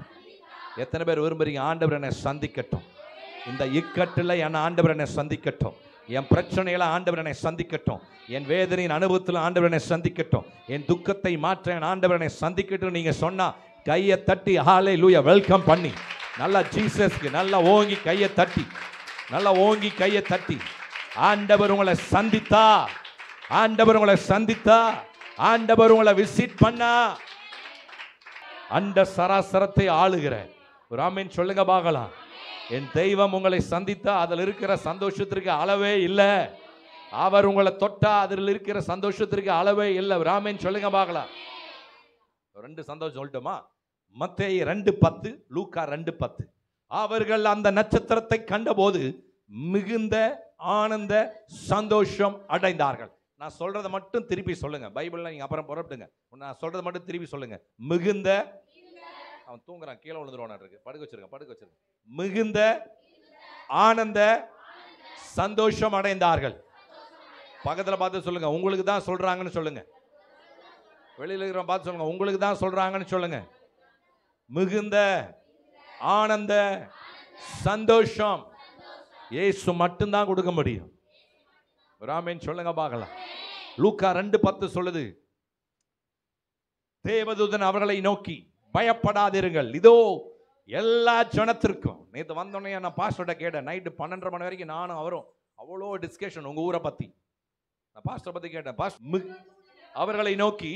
Speaker 3: எத்தனை பேர் விரும்புறீங்க ஆண்டவர் என்னை சந்திக்கட்டும்? இந்த இக்கட்டில் என் ஆண்டவர் என்னை சந்திக்கட்டும். என் பிரச்சனையில ஆண்டவர் என்னை சந்திக்கட்டும். என் வேதனையின் அனுபவத்தில் ஆண்டவர் என்னை சந்திக்கட்டும். என் துக்கத்தை மாற்ற என் ஆண்டவர் என்னை சந்திக்கட்டும். நீங்க சொன்னா கையை தட்டி ஹல்லேலூயா வெல்கம் பண்ணி, நல்லா ஜீசஸ்க்கு நல்லா ஓங்கி கையை தட்டி, நல்லா ஓங்கி கையை தட்டி, ஆண்டவர் உங்களை சந்தித்தா, ஆண்டவர் உங்களை சந்தித்தா, ஆண்டவர் உங்களை விசிட் பண்ணா, அண்ட சராசரத்தை ஆளுகிற ஒரு ஆமென் சொல்லுங்க பார்க்கலாம். என் தெய்வம் உங்களை சந்தித்தா அதில் இருக்கிற சந்தோஷத்திற்கு அளவே இல்லை. அவர் உங்களை தொட்டா அதில் இருக்கிற சந்தோஷத்திற்கு அளவே இல்லை. ஆமென் சொல்லுங்க பார்க்கலாம். 2 சந்தோஷம் சொல்லட்டுமா? மத்தேயு 2:10, லூக்கா 2:10. அவர்கள் அந்த நட்சத்திரத்தை கண்டபோது மிகுந்த ஆனந்த சந்தோஷம் அடைந்தார்கள். நான் சொல்றதை மட்டும் திருப்பி சொல்லுங்க. பைபிள்ல நீங்க அப்புறம் புறப்படுங்க. நான் சொல்றதை மட்டும் திருப்பி சொல்லுங்க. மிகுந்த, அவன் தூங்குறான், கீழே விழுந்துருவான் இருக்கு. படுக்க வச்சிருங்க, படுக்க வச்சிருங்க. மிகுந்த ஆனந்த சந்தோஷம் அடைந்தார்கள். பக்கத்துல பார்த்து சொல்லுங்க, உங்களுக்கு தான் சொல்றாங்கன்னு சொல்லுங்க. வெளியில இருக்கிற பார்த்து சொல்லுங்க, உங்களுக்கு தான் சொல்றாங்கன்னு சொல்லுங்க. மிகுந்த ஆனந்த சந்தோஷம். இயேசு மட்டும்தான் கொடுக்க முடியும். ஆமென் சொல்லுங்க பார்க்கலாம். லூக்கா 2:10 சொல்லுது, தேவதூதன் அவர்களை நோக்கி பயப்படாதிருங்கள், இதோ எல்லா ஜனத்திற்கும். நேற்று வந்தோடனே நான் பாஸ்டர்கிட்ட கேட்டேன், நைட்டு 12:30 மணி வரைக்கும் நானும் அவரும் அவ்வளோ டிஸ்கஷன் உங்க ஊரை பத்தி. நான் பாஸ்டர் பத்தி கேட்டேன். பாஸ்டர் அவர்களை நோக்கி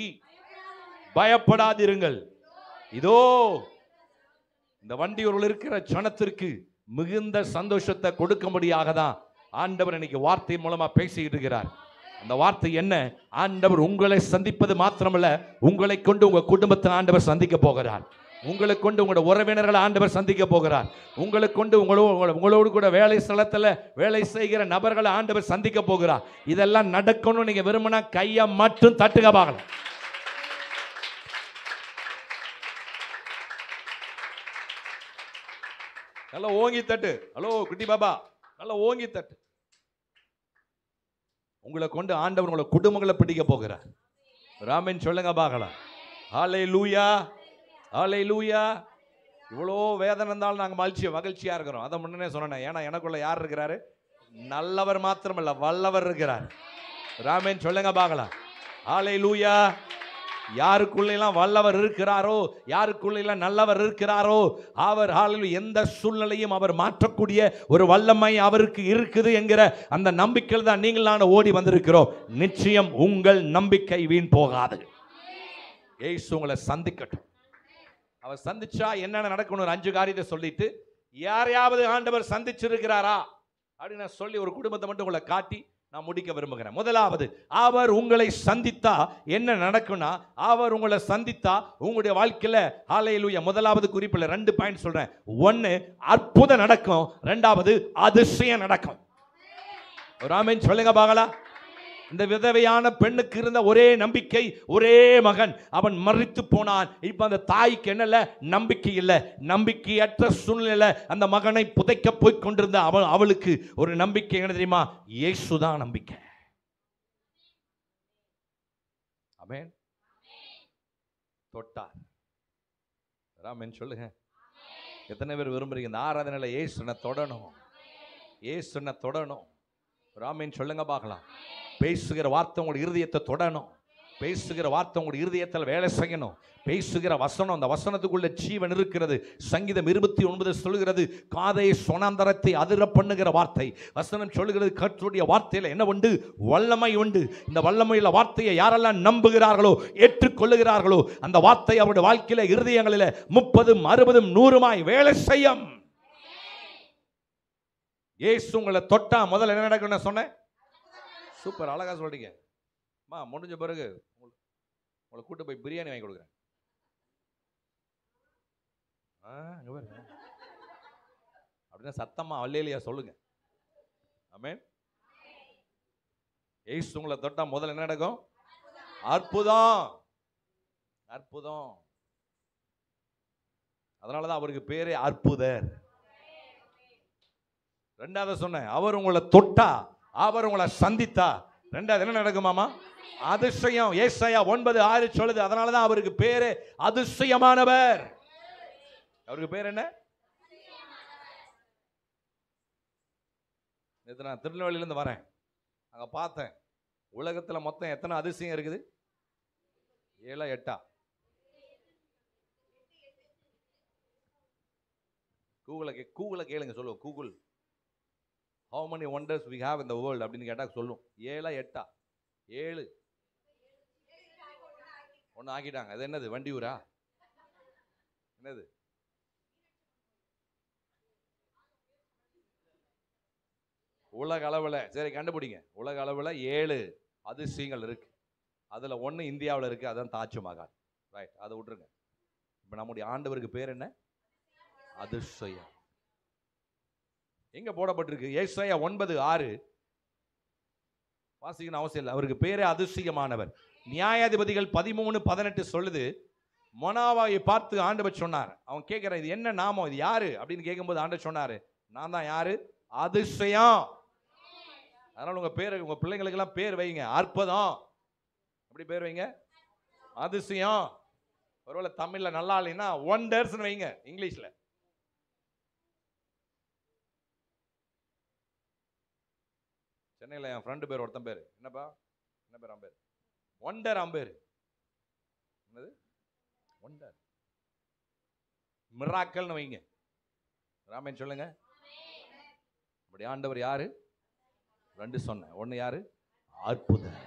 Speaker 3: பயப்படாதிருங்கள், இதோ இந்த வண்டியூரில் இருக்கிற ஜனத்திற்கு மிகுந்த சந்தோஷத்தை கொடுக்கும்படியாக தான் ஆண்டவர் இன்னைக்கு வார்த்தை மூலமா பேசிக்கிட்டு இருக்கிறார். அந்த வார்த்தை என்ன? ஆண்டவர் உங்களை சந்திப்பது மாத்திரமல்ல, உங்களை கொண்டு உங்க குடும்பத்தை ஆண்டவர் சந்திக்க போகிறார். உங்களை கொண்டு உங்களோட உறவினர்களை ஆண்டவர் சந்திக்க போகிறார். உங்களை கொண்டு உங்களோடு கூட வேலை ஸ்தலத்தில் வேலை செய்கிற நபர்களை ஆண்டவர் சந்திக்க போகிறார். இதெல்லாம் நடக்கணும். நீங்க விரும்பினா கையை மட்டும் தட்டுங்க பார்க்கலாம். நல்லா ஓங்கி தட்டு. ஹலோ குட்டி பாபா, நல்லா ஓங்கி தட்டு. உங்களை கொண்டு ஆண்டவர் உங்களை குடும்பங்களை பிடிக்க போகிறார். ராமன் சொல்லுங்க பார்க்கலாம். ஹல்லேலூயா, ஹல்லேலூயா. இவ்வளோ வேதனை இருந்தாலும் நாங்கள் மகிழ்ச்சியா இருக்கிறோம். அதை முன்னே சொன்னேன். ஏன்னா எனக்குள்ள யார் இருக்கிறாரு? நல்லவர் மாத்திரமல்ல, வல்லவர் இருக்கிறார். ராமன் சொல்லுங்க பார்க்கலாம். ஹல்லேலூயா. யாருக்குள்ளெல்லாம் வல்லவர் இருக்கிறாரோ, யாருக்குள்ளெல்லாம் நல்லவர் இருக்கிறாரோ, அவர் எந்த சூழ்நிலையும் அவர் மாற்றக்கூடிய ஒரு வல்லமை அவருக்கு இருக்குது என்கிற அந்த நம்பிக்கையில் தான் நீங்கள் நான் ஓடி வந்திருக்கிறோம். நிச்சயம் உங்கள் நம்பிக்கை வீண் போகாது. இயேசு உங்களை சந்திக்கட்டும். அவர் சந்திச்சா என்னென்ன நடக்கணும்? ஒரு 5 காரியத்தை சொல்லிட்டு, யாரையாவது ஆண்டவர் சந்திச்சிருக்கிறாரா அப்படின்னு நான் சொல்லி ஒரு குடும்பத்தை மட்டும் உங்களை காட்டி நான் முடிக்க விரும்புகிறேன். முதலாவது, அவர் உங்களை சந்தித்தா என்ன நடக்கும்னா, அவர் உங்களை சந்தித்தா உங்களுடைய வாழ்க்கையில ஹல்லேலூயா. முதலாவது குறிப்பில் 2 பாயிண்ட் சொல்றேன். 1 அற்புதம் நடக்கும், 2வது அதிசயம் நடக்கும். ஒரு ஆமென் சொல்லுங்க பார்க்கலாம். இந்த விதவையான பெண்ணுக்கு இருந்த ஒரே நம்பிக்கை, ஒரே மகன், அவன் மரித்து போனான். இப்ப அந்த தாய்க்கு என்னல நம்பிக்கை இல்லை. நம்பிக்கையற்ற சூழ்நிலை அந்த மகனை புதைக்க போய் கொண்டிருந்த அவளுக்கு ஒரு நம்பிக்கை என்ன தெரியுமா? இயேசுதான் நம்பிக்கை. ஆமென். தொட்டார். ஆமென் சொல்லுங்க. எத்தனை பேர் விரும்புறீங்க இந்த ஆராதனையில இயேசுனை தொடணும்? இயேசுனை தொடணும். ஆமென் சொல்லுங்க பார்க்கலாம். பேசுகிற வார்த்தை உங்களுடைய இருதயத்தை தொடணும். பேசுகிற வார்த்தை உங்களுடைய இருதயத்தில் வேலை செய்யணும். பேசுகிற வசனம், அந்த வசனத்துக்குள்ள ஜீவன் இருக்கிறது. சங்கீதம் 29 சொல்லுகிறது, காதை சொனாந்தரத்தை அதிர பண்ணுகிற வார்த்தை. வசனம் சொல்லுகிறது, கர்த்தருடைய வார்த்தையில என்ன உண்டு? வல்லமை உண்டு. இந்த வல்லமையுள்ள வார்த்தையை யாரெல்லாம் நம்புகிறார்களோ, ஏற்றுக்கொள்ளுகிறார்களோ, அந்த வார்த்தை அவருடைய வாழ்க்கையில இருதயங்களில 30, 60, 100 வேலை செய்யும். இயேசு உங்களை தொட்டா முதல்ல என்ன நடக்கும்னு சொன்னேன். சூப்பர், அழகா சொல்றீங்க. முடிஞ்ச பிறகு உங்களை கூட்டு போய் பிரியாணி வாங்கி கொடுக்குறேன். அப்படின்னா சத்தமா அல்லேலூயா சொல்லுங்க. ஆமென். இயேசு உங்களை தொட்டா முதல்ல என்ன நடக்கும்? அற்புதம். அற்புதம். அதனாலதான் அவருக்கு பேரே அற்புதர். 2வது சொன்னேன், அவர் உங்களை தொட்டா, அவர் உங்களை சந்தித்தா 2வது என்ன நடக்குமாமா? அதிசயம். ஏசாயா 9:6 சொல்லுது. அதனாலதான் அவருக்கு பேரு அதிசயமானவர். அவருக்கு பேர் என்ன? நேற்று நான் திருநெல்வேலியிலிருந்து வரேன். அங்க பார்த்தேன், உலகத்துல மொத்தம் எத்தனை அதிசயம் இருக்குது? 7 8 கூகுள கேளுங்க, சொல்லுவோம். Google how many wonders we have in the world அப்படின்னு கேட்டா சொல்லும். 7 8 7 ஒன்னு ஆக்கிட்டாங்க. அது என்னது? வண்டியூரா? என்னது? உலக அளவில். சரி, கண்டுபிடிங்க. உலக அளவில் 7 அதிசயங்கள் இருக்கு. அதுல 1 இந்தியாவில் இருக்கு. அதான் தாஜ்மஹால். ரைட், அதை விட்டுருங்க. இப்ப நம்முடைய ஆண்டவருக்கு பேர் என்ன? அதிசயம். எங்க போடப்பட்டிருக்கு? ஏசாயா 9:6 வாசிக்கணும் அவசியம் இல்லை. அவருக்கு பேரே அதிசயமானவர். நியாயாதிபதிகள் 13:18 சொல்லுது, மோனாவாயை பார்த்து ஆண்டவர் சொன்னார். அவன் கேட்கிறான், இது என்ன நாமம், இது யாரு அப்படின்னு கேட்கும்போது ஆண்டவர் சொன்னாரு, நான் தான் யாரு? அதிசயம். அதனால உங்க பேரு, உங்க பிள்ளைங்களுக்கு எல்லாம் பேர் வைங்க. அற்புதம் அப்படி பேர் வைங்க. அதிசயம். ஒருவேளை தமிழ்ல நல்லா இல்லைன்னா ஒண்டர்ஸ் வைங்க. இங்கிலீஷ்ல சென்னையில் என் ஃப்ரெண்டு பேர் ஒருத்தன் பேர் என்னப்பா, என்ன பேர் அம்பேர், ஒண்டர் அம்பேர். என்னது ஒண்டர் மிராக்கல்னு வைங்க. ராமன் சொல்லுங்க. அப்படி ஆண்டவர் யாரு? ரெண்டு சொன்னேன். ஒன்று யாரு? அற்புதம்.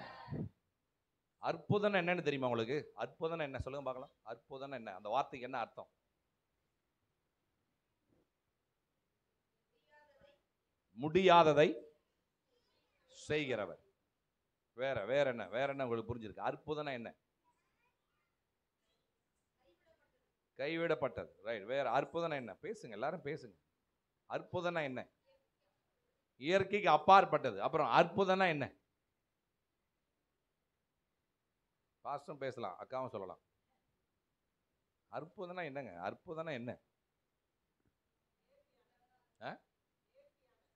Speaker 3: அற்புதம் என்னன்னு தெரியுமா உங்களுக்கு? அற்புதம் என்ன சொல்லுங்க பார்க்கலாம். அற்புதம் என்ன? அந்த வார்த்தைக்கு என்ன அர்த்தம்? முடியாததை செய்கிறவர். வேற வேற என்ன? வேற என்ன உங்களுக்கு புரிஞ்சிருக்கு? அற்புதம் என்ன? கைவிடப்பட்டது. ரைட். வேற அற்புதம் என்ன? பேசுங்க, எல்லாரும் பேசுங்க. அற்புதம் என்ன? இயற்கைக்கு அப்பாற்பட்டது. அப்புறம் அற்புதம் என்ன? பாஸ்டரும் பேசலாம், அக்காவும் சொல்லலாம். அற்புதம் என்னங்க? அற்புதம் என்ன?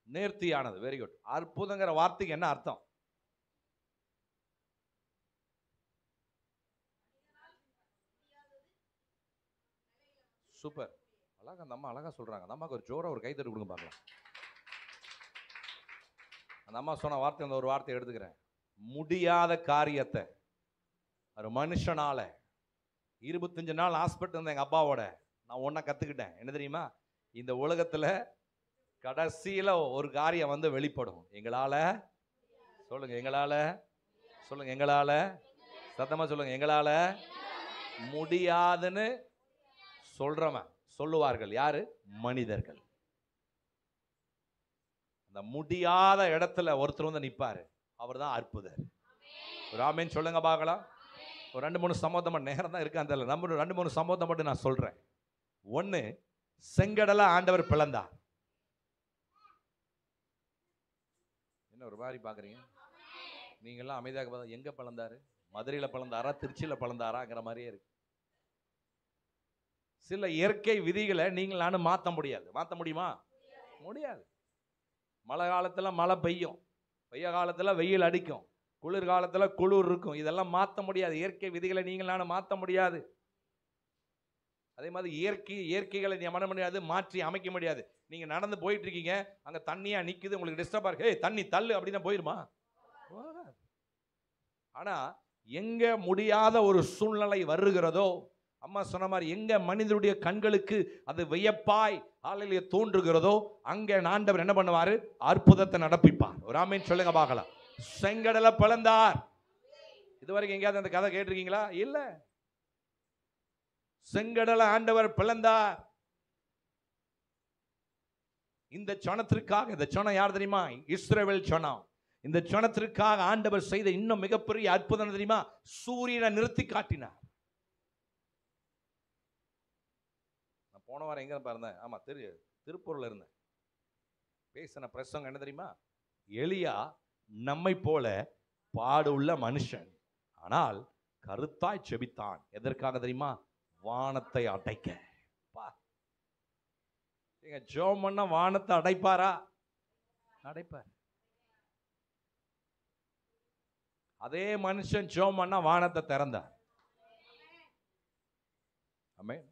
Speaker 3: நேர்த்தியானது. Very good. அற்புதங்கிற வார்த்தைக்கு என்ன அர்த்தம்? சூப்பர். அழகா அந்த அம்மா அழகா சொல்றாங்க. அந்த அம்மாக்கு ஒரு ஜோரா ஒரு கைத்தட்டு கொடுங்க பார்க்கலாம். அந்த அம்மா சொன்ன வார்த்தை, அந்த ஒரு வார்த்தை எடுத்துக்கிறேன். முடியாத காரியத்தை ஒரு மனுஷனால 25 நாள் ஹாஸ்பிட்டல் இருந்த எங்க அப்பாவோட நான் ஒன்ன கத்துக்கிட்டேன். என்ன தெரியுமா? இந்த உலகத்துல கடைசியில ஒரு காரியம் வந்து வெளிப்படும். எங்களால சொல்லுங்க, எங்களால சொல்லுங்க, எங்களால சத்தமா சொல்லுங்க, எங்களால முடியாதுன்னு சொல்றவன் சொல்லுவார்கள். யாரு? மனிதர்கள். அந்த முடியாத இடத்துல ஒருத்தர் வந்து நிற்பாரு. அவர் தான் அற்புதர். ராமேன் சொல்லுங்க பார்க்கலாம். ஒரு 2-3 சம்பவம் நேரம் தான் இருக்கு. அந்த நம்ம 2-3 சம்பவம் மட்டும் நான் சொல்றேன். ஒன்னு, செங்கடலை ஆண்டவர் பிளந்தார். என்ன ஒரு மாதிரி பாக்குறீங்க? நீங்க எல்லாம் அமைதியாக எங்க பிளந்தாரு? மதுரையில பிளந்தாரா, திருச்சியில பிளந்தாராங்கிற மாதிரியே இருக்கு. சில இயற்கை விதிகளை நீங்கள் நானும் மாற்ற முடியாது. மாற்ற முடியுமா? முடியாது. மழை காலத்துல மழை பெய்யும், வெய்ய காலத்துல வெயில் அடிக்கும், குளிர் காலத்துல குளிர் இருக்கும். இதெல்லாம் மாற்ற முடியாது. இயற்கை விதிகளை நீங்கள் நானும் மாற்ற முடியாது. அதே மாதிரி இயற்கைகளை நீ பண்ண முடியாது, மாற்றி அமைக்க முடியாது. நீங்க நடந்து போயிட்டு இருக்கீங்க, அங்க தண்ணியா நிக்குது, உங்களுக்கு டிஸ்டர்பா இருக்கு, தண்ணி தள்ளு அப்படின்னா போயிருமா? ஆனா எங்க முடியாத ஒரு சூழ்நிலை வருகிறதோ, அம்மா சொன்ன மாதிரி எங்க மனிதனுடைய கண்களுக்கு அது வியப்பாய் ஆலையிலே தோன்றுகிறதோ, அங்க ஆண்டவர் என்ன பண்ணுவாரு? அற்புதத்தை நடப்பிப்பார். ஒரு ஆமென் சொல்லுங்க பார்க்கலாம். செங்கடலை பிளந்தார். இதுவரைக்கும் எங்கேயாவது அந்த கதை கேட்டிருக்கீங்களா? இல்ல. செங்கடலை ஆண்டவர் பிளந்தார். இந்த சனத்திற்காக, இந்த சனம் யார் தெரியுமா? இஸ்ரவேல் சனம். இந்த சனத்திற்காக ஆண்டவர் செய்த இன்னும் மிகப்பெரிய அற்புதம் தெரியுமா? சூரியனை நிறுத்தி காட்டினார். நான் போன வாரம் எங்க இருந்தேன்? ஆமா, திருப்பூர்ல இருந்தேன். பேசின பிரசங்கம் என்ன தெரியுமா? எலியா நம்மை போல பாடு உள்ள மனுஷன், ஆனால் கருத்தாய் செபித்தான். எதற்காக தெரியுமா? வானத்தை அடைக்க. ஜெபம் பண்ணா வானத்தை அடைப்பாரா? அடைப்பார். அதே மனுஷன் ஜெபம் பண்ணா வானத்தை திறந்தார். ஆமென்.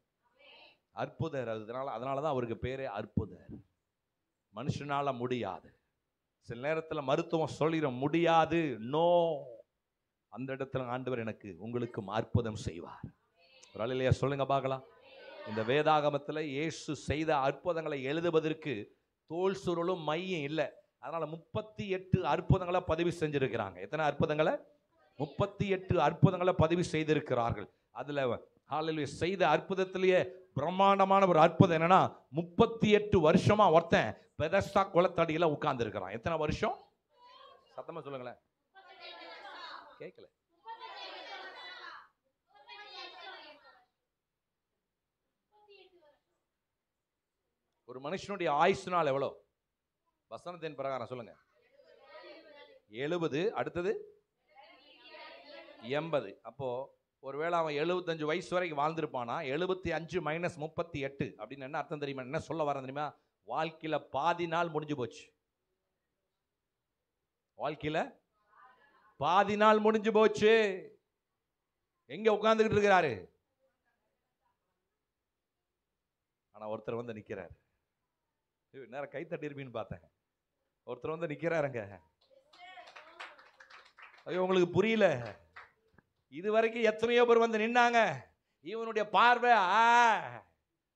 Speaker 3: அற்புதர். அதனாலதான் அவருக்கு பேரே அற்புதர். மனுஷனால முடியாது. சில நேரத்தில் மருத்துவம் சொல்லிடும் முடியாது, நோ. அந்த இடத்துல ஆண்டவர் எனக்கு உங்களுக்கும் அற்புதம் செய்வார். ஒரு அல்லேலூயா சொல்லுங்க பார்க்கலாம். இந்த வேதாகமத்தில் இயேசு செய்த அற்புதங்களை எழுதுவதற்கு தோல் சுருளும் மையம் இல்லை. அதனால 38 அற்புதங்களை பதிவு செஞ்சிருக்கிறாங்க. எத்தனை அற்புதங்களை? 38 அற்புதங்களை பதிவு செய்திருக்கிறார்கள். அதுல ஹல்லேலூயா செய்த அற்புதத்திலேயே பிரம்மாண்டமான ஒரு அற்புதம் என்னன்னா, 38 வருஷமா ஒருத்தன் பெதஸ்தா குளத்தடியில உட்கார்ந்து இருக்கிறான். எத்தனை வருஷம்? சத்தமா சொல்லுங்களேன், கேட்கல. ஒரு மனுஷனுடைய ஆயுசு நாள் எவ்வளோ? வசனத்தின் பிரகாரம் சொல்லுங்க. 70. அடுத்தது 80. அப்போ ஒருவேளை அவன் 75 வயசு வரைக்கும் வாழ்ந்திருப்பானா? 75 - 38 அப்படின்னு என்ன அர்த்தம் தெரியுமா? என்ன சொல்ல வரேன் தெரியுமா? வாழ்க்கையில பாதி நாள் முடிஞ்சு போச்சு. வாழ்க்கையில பாதி நாள் முடிஞ்சு போச்சு. எங்க உட்கார்ந்துகிட்டு இருக்கிறாரு? ஆனா ஒருத்தர் வந்து நிக்கிறார். நேரம் கை தட்டி இருப்பீன்னு பார்த்தேன். ஒருத்தர் வந்து நிக்கிறாருங்க. ஐயோ, உங்களுக்கு புரியல. இது வரைக்கும் எத்தனையோ பேர் வந்து நின்னாங்க. இவனுடைய பார்வை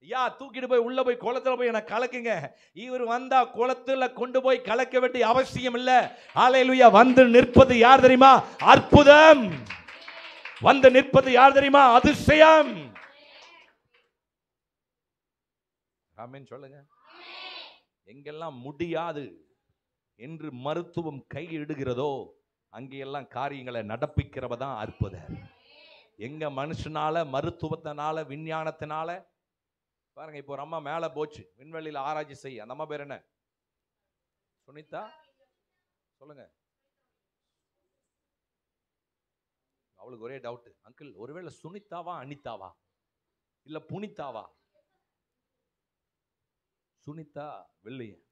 Speaker 3: ஐயா தூக்கிட்டு போய் உள்ள போய் குளத்துல போய் எனக்கு கலக்குங்க. இவர் வந்தா குளத்துல கொண்டு போய் கலக்க வேண்டிய அவசியம் இல்ல. ஹல்லேலூயா. வந்து நிற்பது யார் தெரியுமா? அற்புதம். வந்து நிற்பது யார் தெரியுமா? அதிசயம். ஆமென் சொல்லுங்க. எங்கெல்லாம் முடியாது என்று மருத்துவம் கையிடுகிறதோ அங்கெல்லாம் காரியங்களை நடப்பிக்கிறவ தான் அற்புதர். எங்க மனுஷனால, மருத்துவத்தினால, விஞ்ஞானத்தினால பாருங்க. இப்போ ஒரு அம்மா மேல போச்சு விண்வெளியில் ஆராய்ச்சி செய்ய. அந்த அம்மா பேர் என்ன? சுனிதா சொல்லுங்க. அவளுக்கு ஒரே டவுட், அங்கிள் ஒருவேளை சுனிதாவா அனிதாவா இல்ல புனிதாவா? சுனிதா வெள்ளையன்.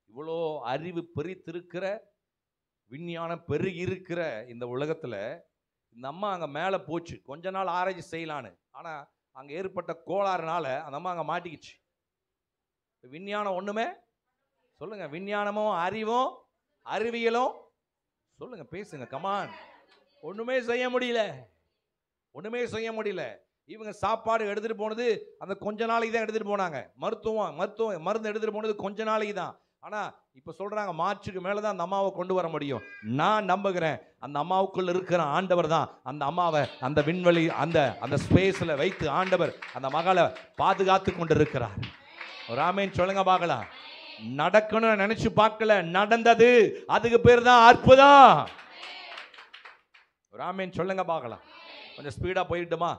Speaker 3: இவ்வளோ அறிவு பெருத்திருக்கிற, விஞ்ஞானம் பெருகி இருக்கிற இந்த உலகத்துல இந்த அம்மா அங்க மேல போச்சு கொஞ்ச நாள் ஆராய்ச்சி செய்யலான்னு. ஆனா அங்க ஏற்பட்ட கோளாறுனால அந்த அம்மா அங்க மாட்டிக்கிச்சு. விஞ்ஞானம் ஒண்ணுமே சொல்லுங்க, விஞ்ஞானமும் அறிவும் அறிவியலும் சொல்லுங்க, பேசுங்க, கமான். ஒண்ணுமே செய்ய முடியல, ஒண்ணுமே செய்ய முடியல. இவங்க சாப்பாடு எடுத்துட்டு போனது அந்த கொஞ்ச நாளைக்கு தான் எடுத்துட்டு போனாங்க. மருந்து எடுத்துட்டு போனது கொஞ்ச நாளைக்கு தான். ஆனா இப்ப சொல்றாங்க மார்ச்சுக்கு மேலதான் அந்த அம்மாவை கொண்டு வர முடியும். நான் நம்புகிறேன் அந்த அம்மாவுக்குள்ள இருக்கிற ஆண்டவர் தான் அந்த அம்மாவை அந்த விண்வெளி அந்த ஸ்பேஸ்ல வைத்து ஆண்டவர் அந்த மகளை பாதுகாத்து கொண்டு இருக்கிறார். ஒரு ஆமேன் சொல்லுங்க பார்க்கலாம். நடக்கணும்னு நினைச்சு பார்க்கல, நடந்தது. அதுக்கு பேர் தான் அற்புதம். ஒரு ஆமேன் சொல்லுங்க பார்க்கலாம். கொஞ்சம் ஸ்பீடா போயிட்டுமா?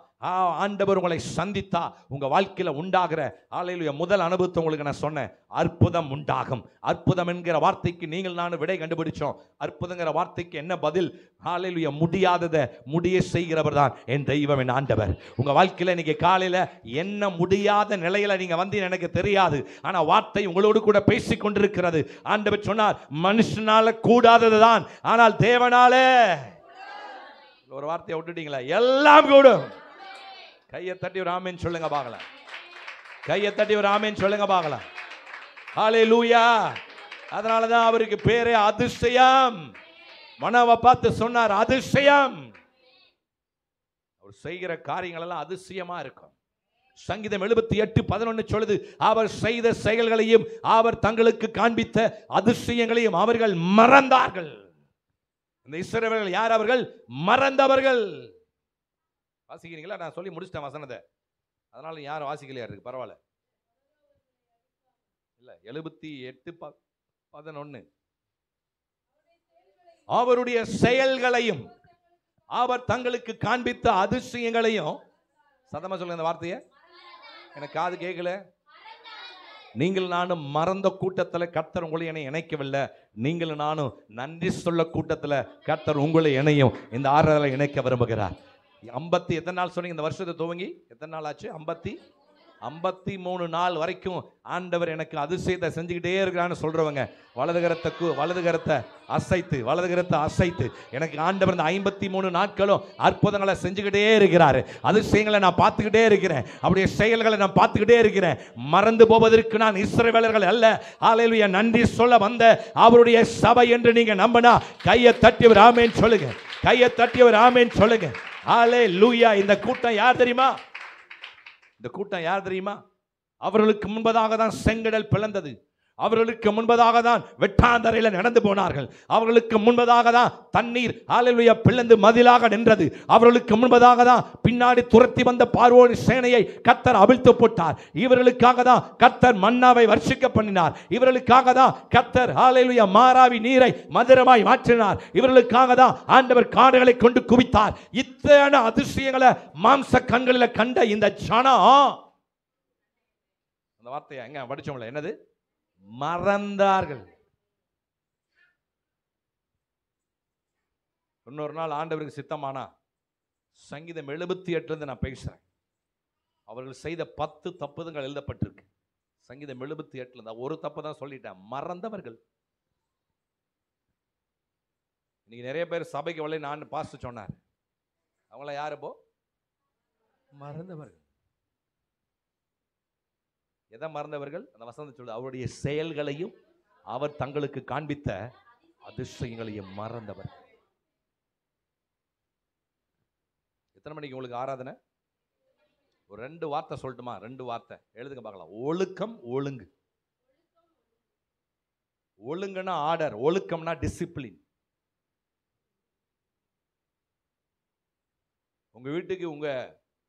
Speaker 3: ஆண்டவர் உங்களை சந்தித்தா உங்க வாழ்க்கையில உண்டாகிற ஹல்லேலூயா முதல் அனுபவத்தை உங்களுக்கு நான் சொன்னேன். அற்புதம் உண்டாகும். அற்புதம் என்கிற வார்த்தைக்கு நீங்கள் நானும் விடை கண்டுபிடிச்சோம். அற்புதங்கிற வார்த்தைக்கு என்ன பதில்? ஹல்லேலூயா முடியாததை முடிய செய்கிறவர் தான் என் தெய்வம், என் ஆண்டவர். உங்க வாழ்க்கையில இன்னைக்கு காலையில என்ன முடியாத நிலையில நீங்க வந்து எனக்கு தெரியாது, ஆனா வார்த்தை உங்களோடு கூட பேசிக் கொண்டிருக்கிறது. ஆண்டவர் சொன்னார் மனுஷனால கூடாதது தான், ஆனால் தேவனாலே. ஒரு வார்த்தையை விட்டுட்டீங்களா? எல்லாம் கூடும். கையை தட்டி ஒரு ஆமேன் சொல்லுங்க பார்க்கலாம். கையை தட்டி ஒரு ஆமேன் சொல்லுங்க பார்க்கலாம். ஹல்லேலூயா. அதனாலதான் அவருக்கு பேரே அதிசயம். மனோவை பார்த்து சொன்னார் அதிசயம். அவர் செய்கிற காரியங்கள் எல்லாம் அதிசயமா இருக்கும். சங்கீதம் 78:11 சொல்லுது, அவர் செய்த செயல்களையும் அவர் தங்களுக்கு காண்பித்த அதிசயங்களையும் அவர்கள் மறந்தார்கள். இந்த இஸ்ரவேலர்கள் யார்? அவர்கள் மறந்தவர்கள். வாசிக்கிறீங்களா? நான் சொல்லி முடிச்சிட்டேன் வசனத்தை, அதனால யாரும் வாசிக்கலையா இருக்கு? பரவாயில்ல. இல்ல 78:11 அவருடைய செயல்களையும் அவர் தங்களுக்கு காண்பித்த அதிசயங்களையும், சத்தமா சொல்லுங்க இந்த வார்த்தையை, எனக்கு காது கேட்கல. நீங்கள் நானும் மறந்த கூட்டத்தில் கர்த்தர் உங்களை என்னை இணைக்கவில்லை. நீங்கள் நானும் நன்றி சொல்ல கூட்டத்தில் கர்த்தர் உங்களை இணையும் இந்த ஆறுதலை இணைக்க விரும்புகிறார். 50 எத்தனை நாள் சொன்னீங்க? இந்த வருஷத்தை துவங்கி எத்தனை நாள் ஆச்சு? 53 நாள் வரைக்கும் ஆண்டவர் எனக்கு அதிசயத்தை செஞ்சுக்கிட்டே இருக்கிறான்னு சொல்றவங்க வலது கரத்தை அசைத்து எனக்கு ஆண்டவர் இந்த 53 நாட்களும் அற்புதங்களை செஞ்சுக்கிட்டே இருக்கிறாரு. அதிசயங்களை நான் பார்த்துக்கிட்டே இருக்கிறேன், அவருடைய செயல்களை நான் பார்த்துக்கிட்டே இருக்கிறேன். மறந்து போவதற்கு நான் இஸ்ரவேலர்கள் அல்ல, ஹல்லேலூயா நன்றி சொல்ல வந்த அவருடைய சபை என்று நீங்க நம்பினா கையை தட்டியவர் ஆமென் சொல்லுங்க. கையை தட்டியவர் ஆமென் சொல்லுங்க. ஹல்லேலூயா. இந்த கூட்டம் யார் தெரியுமா? இந்த கூட்டம் யார் தெரியுமா? அவர்களுக்கு முன்பதாக தான் செங்கடல் பிளந்தது. அவர்களுக்கு முன்பதாக தான் வெட்டாந்தரையில நடந்து போனார்கள். அவர்களுக்கு முன்பதாக தான் தண்ணீர் ஹல்லேலூயா பிளந்து மதிலாக நின்றது. அவர்களுக்கு முன்பதாக தான் பின்னாடி துரத்தி வந்த பார்வோன் சேனையை கர்த்தர் அவிழ்த்து போட்டார். இவர்களுக்காக தான் கர்த்தர் மன்னாவை வர்ஷிக்க பண்ணினார். இவர்களுக்காக தான் கர்த்தர் ஹல்லேலூயா மாராவி நீரை மதுரமாய் மாற்றினார். இவர்களுக்காக தான் ஆண்டவர் காடுகளை கொண்டு குவித்தார். இத்தனை அதிசயங்களை மாம்ச கண்களில் கண்ட இந்த ஜனம், அந்த வார்த்தையை எங்க படிச்சோம்ல, என்னது? மறந்தார்கள். இன்னொரு நாள் ஆண்டவருக்கு சித்தமானா சங்கீதம் 78 நான் பேசுறேன். அவர்கள் செய்த 10 தப்புதங்கள் எழுதப்பட்டிருக்கு. சங்கீதம் 78 ஒரு தப்பு தான் சொல்லிட்டேன், மறந்தவர்கள். இன்னைக்கு நிறைய பேர் சபைக்கு வரல, நான் பாஸ்டர் சொன்னார். அவங்கள யாரு? போ மறந்தவர்கள். எதை மறந்தவர்கள்? அந்த வசனம் சொல்லுது, அவருடைய செயல்களையும் அவர் தங்களுக்கு காண்பித்த அதிசயங்களையும் மறந்தவர். எத்தனை மணிக்கு உங்களுக்கு ஆராதனை? ஒரு 2 வார்த்தை சொல்லட்டுமா? 2 வார்த்தை எழுதுங்க பார்க்கலாம். ஒழுக்கம், ஒழுங்கு. ஒழுங்குன்னா ஆர்டர், ஒழுக்கம்னா டிசிப்ளின். உங்க வீட்டுக்கு உங்க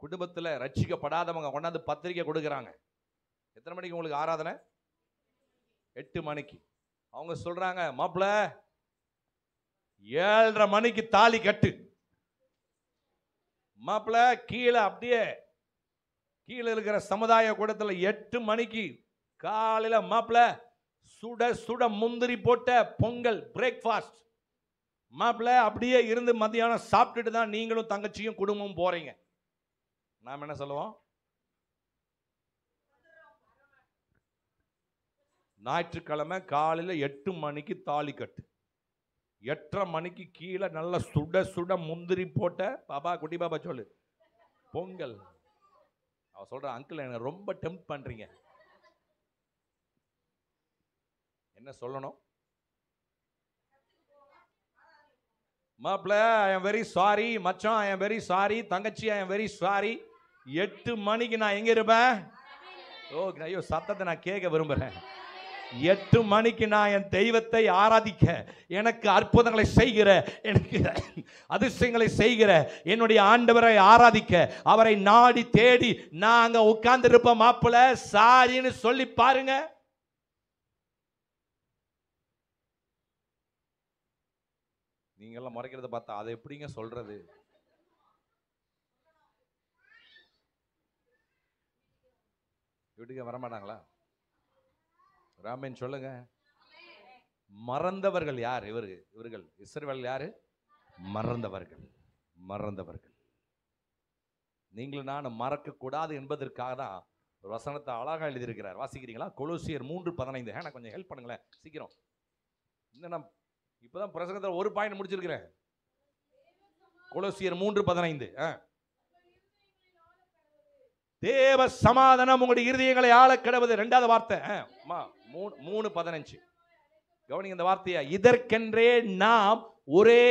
Speaker 3: குடும்பத்துல ரட்சிக்கப்படாதவங்க கொண்டாந்து பத்திரிக்கை கொடுக்குறாங்க. எத்தனை மணிக்கு உங்களுக்கு ஆராதனை? 8 மணிக்கு. அவங்க சொல்றாங்க, மாப்பிள்ள 7:30 மணிக்கு தாலி கட்டு. மாப்பிள்ள கீழே அப்படியே கீழே இருக்கிற சமுதாய கூடத்துல 8 மணிக்கு காலையில மாப்பிள்ள சுட சுட முந்திரி போட்ட பொங்கல் பிரேக்ஃபாஸ்ட். மாப்பிள்ள அப்படியே இருந்து மத்தியானம் சாப்பிட்டுட்டு தான் நீங்களும் தங்கச்சியும் குடும்பமும் போறீங்க. நாம் என்ன சொல்லுவோம்? ஞாயிற்றுக்கிழமை காலையில் 8 மணிக்கு தாலி கட்டு. 8:30 மணிக்கு கீழே நல்ல சுட சுட முந்திரி போட்ட பாப்பா, குட்டி பாப்பா சொல்லு, பொங்கல். அவ சொல்ற, அங்கிள் எனக்கு ரொம்ப டெம்ப்ட் பண்றீங்க. என்ன சொல்லணும்? மாப்பிள்ள ஐ எம் வெரி சாரி, மச்சான் ஐ எம் வெரி சாரி, தங்கச்சி ஐ எம் வெரி சாரி. 8 மணிக்கு நான் எங்க இருப்பேன்? ஓ ஐயோ, சத்தத்தை நான் கேட்க விரும்புறேன். 8 மணிக்கு நான் என் தெய்வத்தை ஆராதிக்க, எனக்கு அற்புதங்களை செய்கிற, எனக்கு அதிசயங்களை செய்கிற என்னுடைய ஆண்டவரை ஆராதிக்க, அவரை நாடி தேடி நாங்க உட்கார்ந்து இருப்போம். மாப்பிள்ள சாரின்னு சொல்லி பாருங்க. நீங்க எல்லாம் முறைக்கிறத பார்த்தா அதை எப்படிங்க சொல்றது? வீட்டுக்கு வரமாட்டாங்களா? ராமன் சொல்லுங்க. மறந்தவர்கள் யார்? இவர்கள் இஸ்ரவேல் யாரு? மறந்தவர்கள். மறந்தவர்கள். நீங்களும் நான் மறக்க கூடாது என்பதற்காக தான் ஒரு வசனத்தை அழகா எழுதியிருக்கிறார். வாசிக்கிறீங்களா? கொலோசியர் 3:15. எனக்கு கொஞ்சம் ஹெல்ப் பண்ணுங்களேன் சீக்கிரம். இன்னும் இப்பதான் பிரசங்கத்தில் ஒரு பாயிண்ட் முடிச்சிருக்கிறேன். கொலோசியர் 3:15. தேவ சமாதானம் உங்களுடைய இருதயங்களை ஆள கடவுது. 2வது வார்த்தை 3:15. கவனிங்க இந்த வார்த்தையா. இதற்கென்றே நாம் ஒரே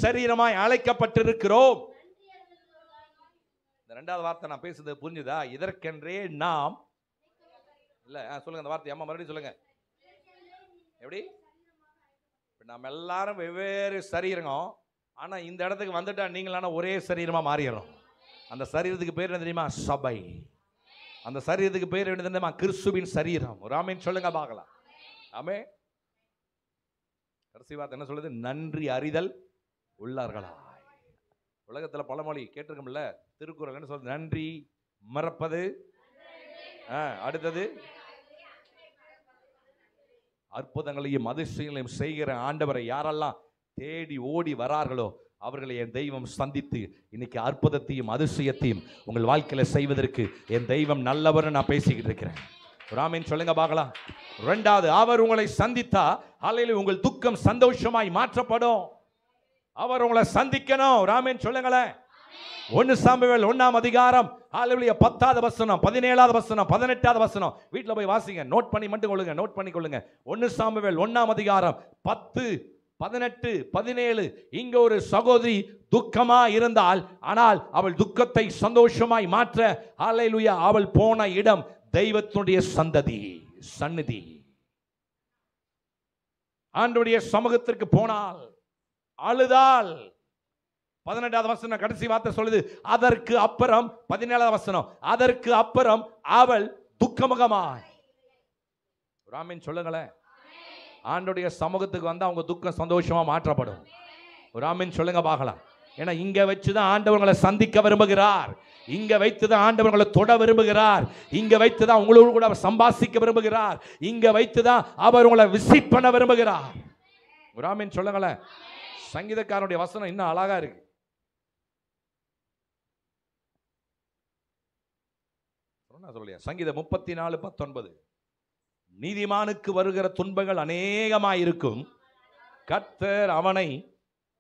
Speaker 3: சரீரமாய் அழைக்கப்பட்டிருக்கிறோம். இந்த 2வது வார்த்தை நான் பேசுறது புரிஞ்சுதா? இதற்கென்றே நாம் இல்ல சொல்லுங்க அந்த வார்த்தை அம்மா மறுபடியும் சொல்லுங்க. எப்படி? நம்ம எல்லாரும் வெவ்வேறு சரீரம், ஆனா இந்த இடத்துக்கு வந்துட்டா நீங்களான ஒரே சரீரமா மாறிடுறோம். அந்த சரீரத்துக்கு பேர் என்ன தெரியுமா? சபை. அந்த சரீரத்துக்கு பேர் என்ன தெரியுமா? கிறிஸ்துவின் சரீரம். ராமன் சொல்லுங்க பார்க்கலாம். ஆமே. கடைசி வார்த்தை என்ன சொல்லுது? நன்றி அறிதல் உள்ளார்களாய். உலகத்துல பழமொழி கேட்டிருக்கோம்ல, திருக்குறள் என்ன சொல்றது? நன்றி மறப்பது. அடுத்தது அற்புதங்களையும் அதிசயங்களையும் செய்கிற ஆண்டவரை யாரெல்லாம் தேடி ஓடி வரார்களோ அவர்களை என் தெய்வம் சந்தித்து இன்னைக்கு அற்புதத்தையும் அதிசயத்தையும் உங்கள் வாழ்க்கையில செய்வதற்கு என் தெய்வம் நல்லவர். நான் பேசிக்கிட்டு இருக்கிறேன். ராமன் சொல்லுங்க பார்க்கலாம். 2வது, அவர் உங்களை சந்தித்தா அல்லையில உங்கள் துக்கம் சந்தோஷமாய் மாற்றப்படும். அவர் உங்களை சந்திக்கணும். ராமன் சொல்லுங்களேன். 1 சாமுவேல் 1ஆம் அதிகாரம் 10வது வசனம், 17வது வசனம், 18வது வசனம். வீட்டில் போய் வாசிங்க. நோட் பண்ணி மட்டும் கொள்ளுங்க. நோட் பண்ணி கொள்ளுங்க. 1 சாமுவேல் 1ஆம் அதிகாரம் 10, 18, 17. இங்க ஒரு சகோதரி துக்கமா இருந்தால், ஆனால் அவள் துக்கத்தை சந்தோஷமாய் மாற்ற ஹல்லேலூயா அவள் போன இடம் தெய்வத்தினுடைய சந்நிதி. ஆண்டவருடைய சமூகத்திற்கு போனால் அழுதால். 18வது வசனம் கடைசி வார்த்தை சொல்லுது. அதற்கு அப்புறம் 17வது வசனம், அதற்கு அப்புறம் அவள் துக்கமுகமாய். ராமன் சொல்லுங்களேன். ஆண்டவருடைய சமூகத்துக்கு வந்து அவங்க துக்கம் சந்தோஷமா மாற்றப்படும். ராமன் சொல்லுங்க பார்க்கலாம். ஏன்னா இங்க வச்சுதான் ஆண்டவர்களை சந்திக்க விரும்புகிறார். இங்க வைத்துதான் ஆண்டவர்களை தொட விரும்புகிறார். இங்க வைத்துதான் உங்களோடு கூட சம்பாசிக்க விரும்புகிறார். இங்க வைத்துதான் அவர் உங்களை விசிட் பண்ண விரும்புகிறார். ராமன் சொல்லுங்களேன். சங்கீதக்காரனுடைய வசனம் இன்னும் அழகா இருக்கு. சொல்லியா? சங்கீதம் 34:19. நீதிமானுக்கு வருகிற துன்பங்கள் அநேகமாயிருக்கும், கர்த்தர் அவனை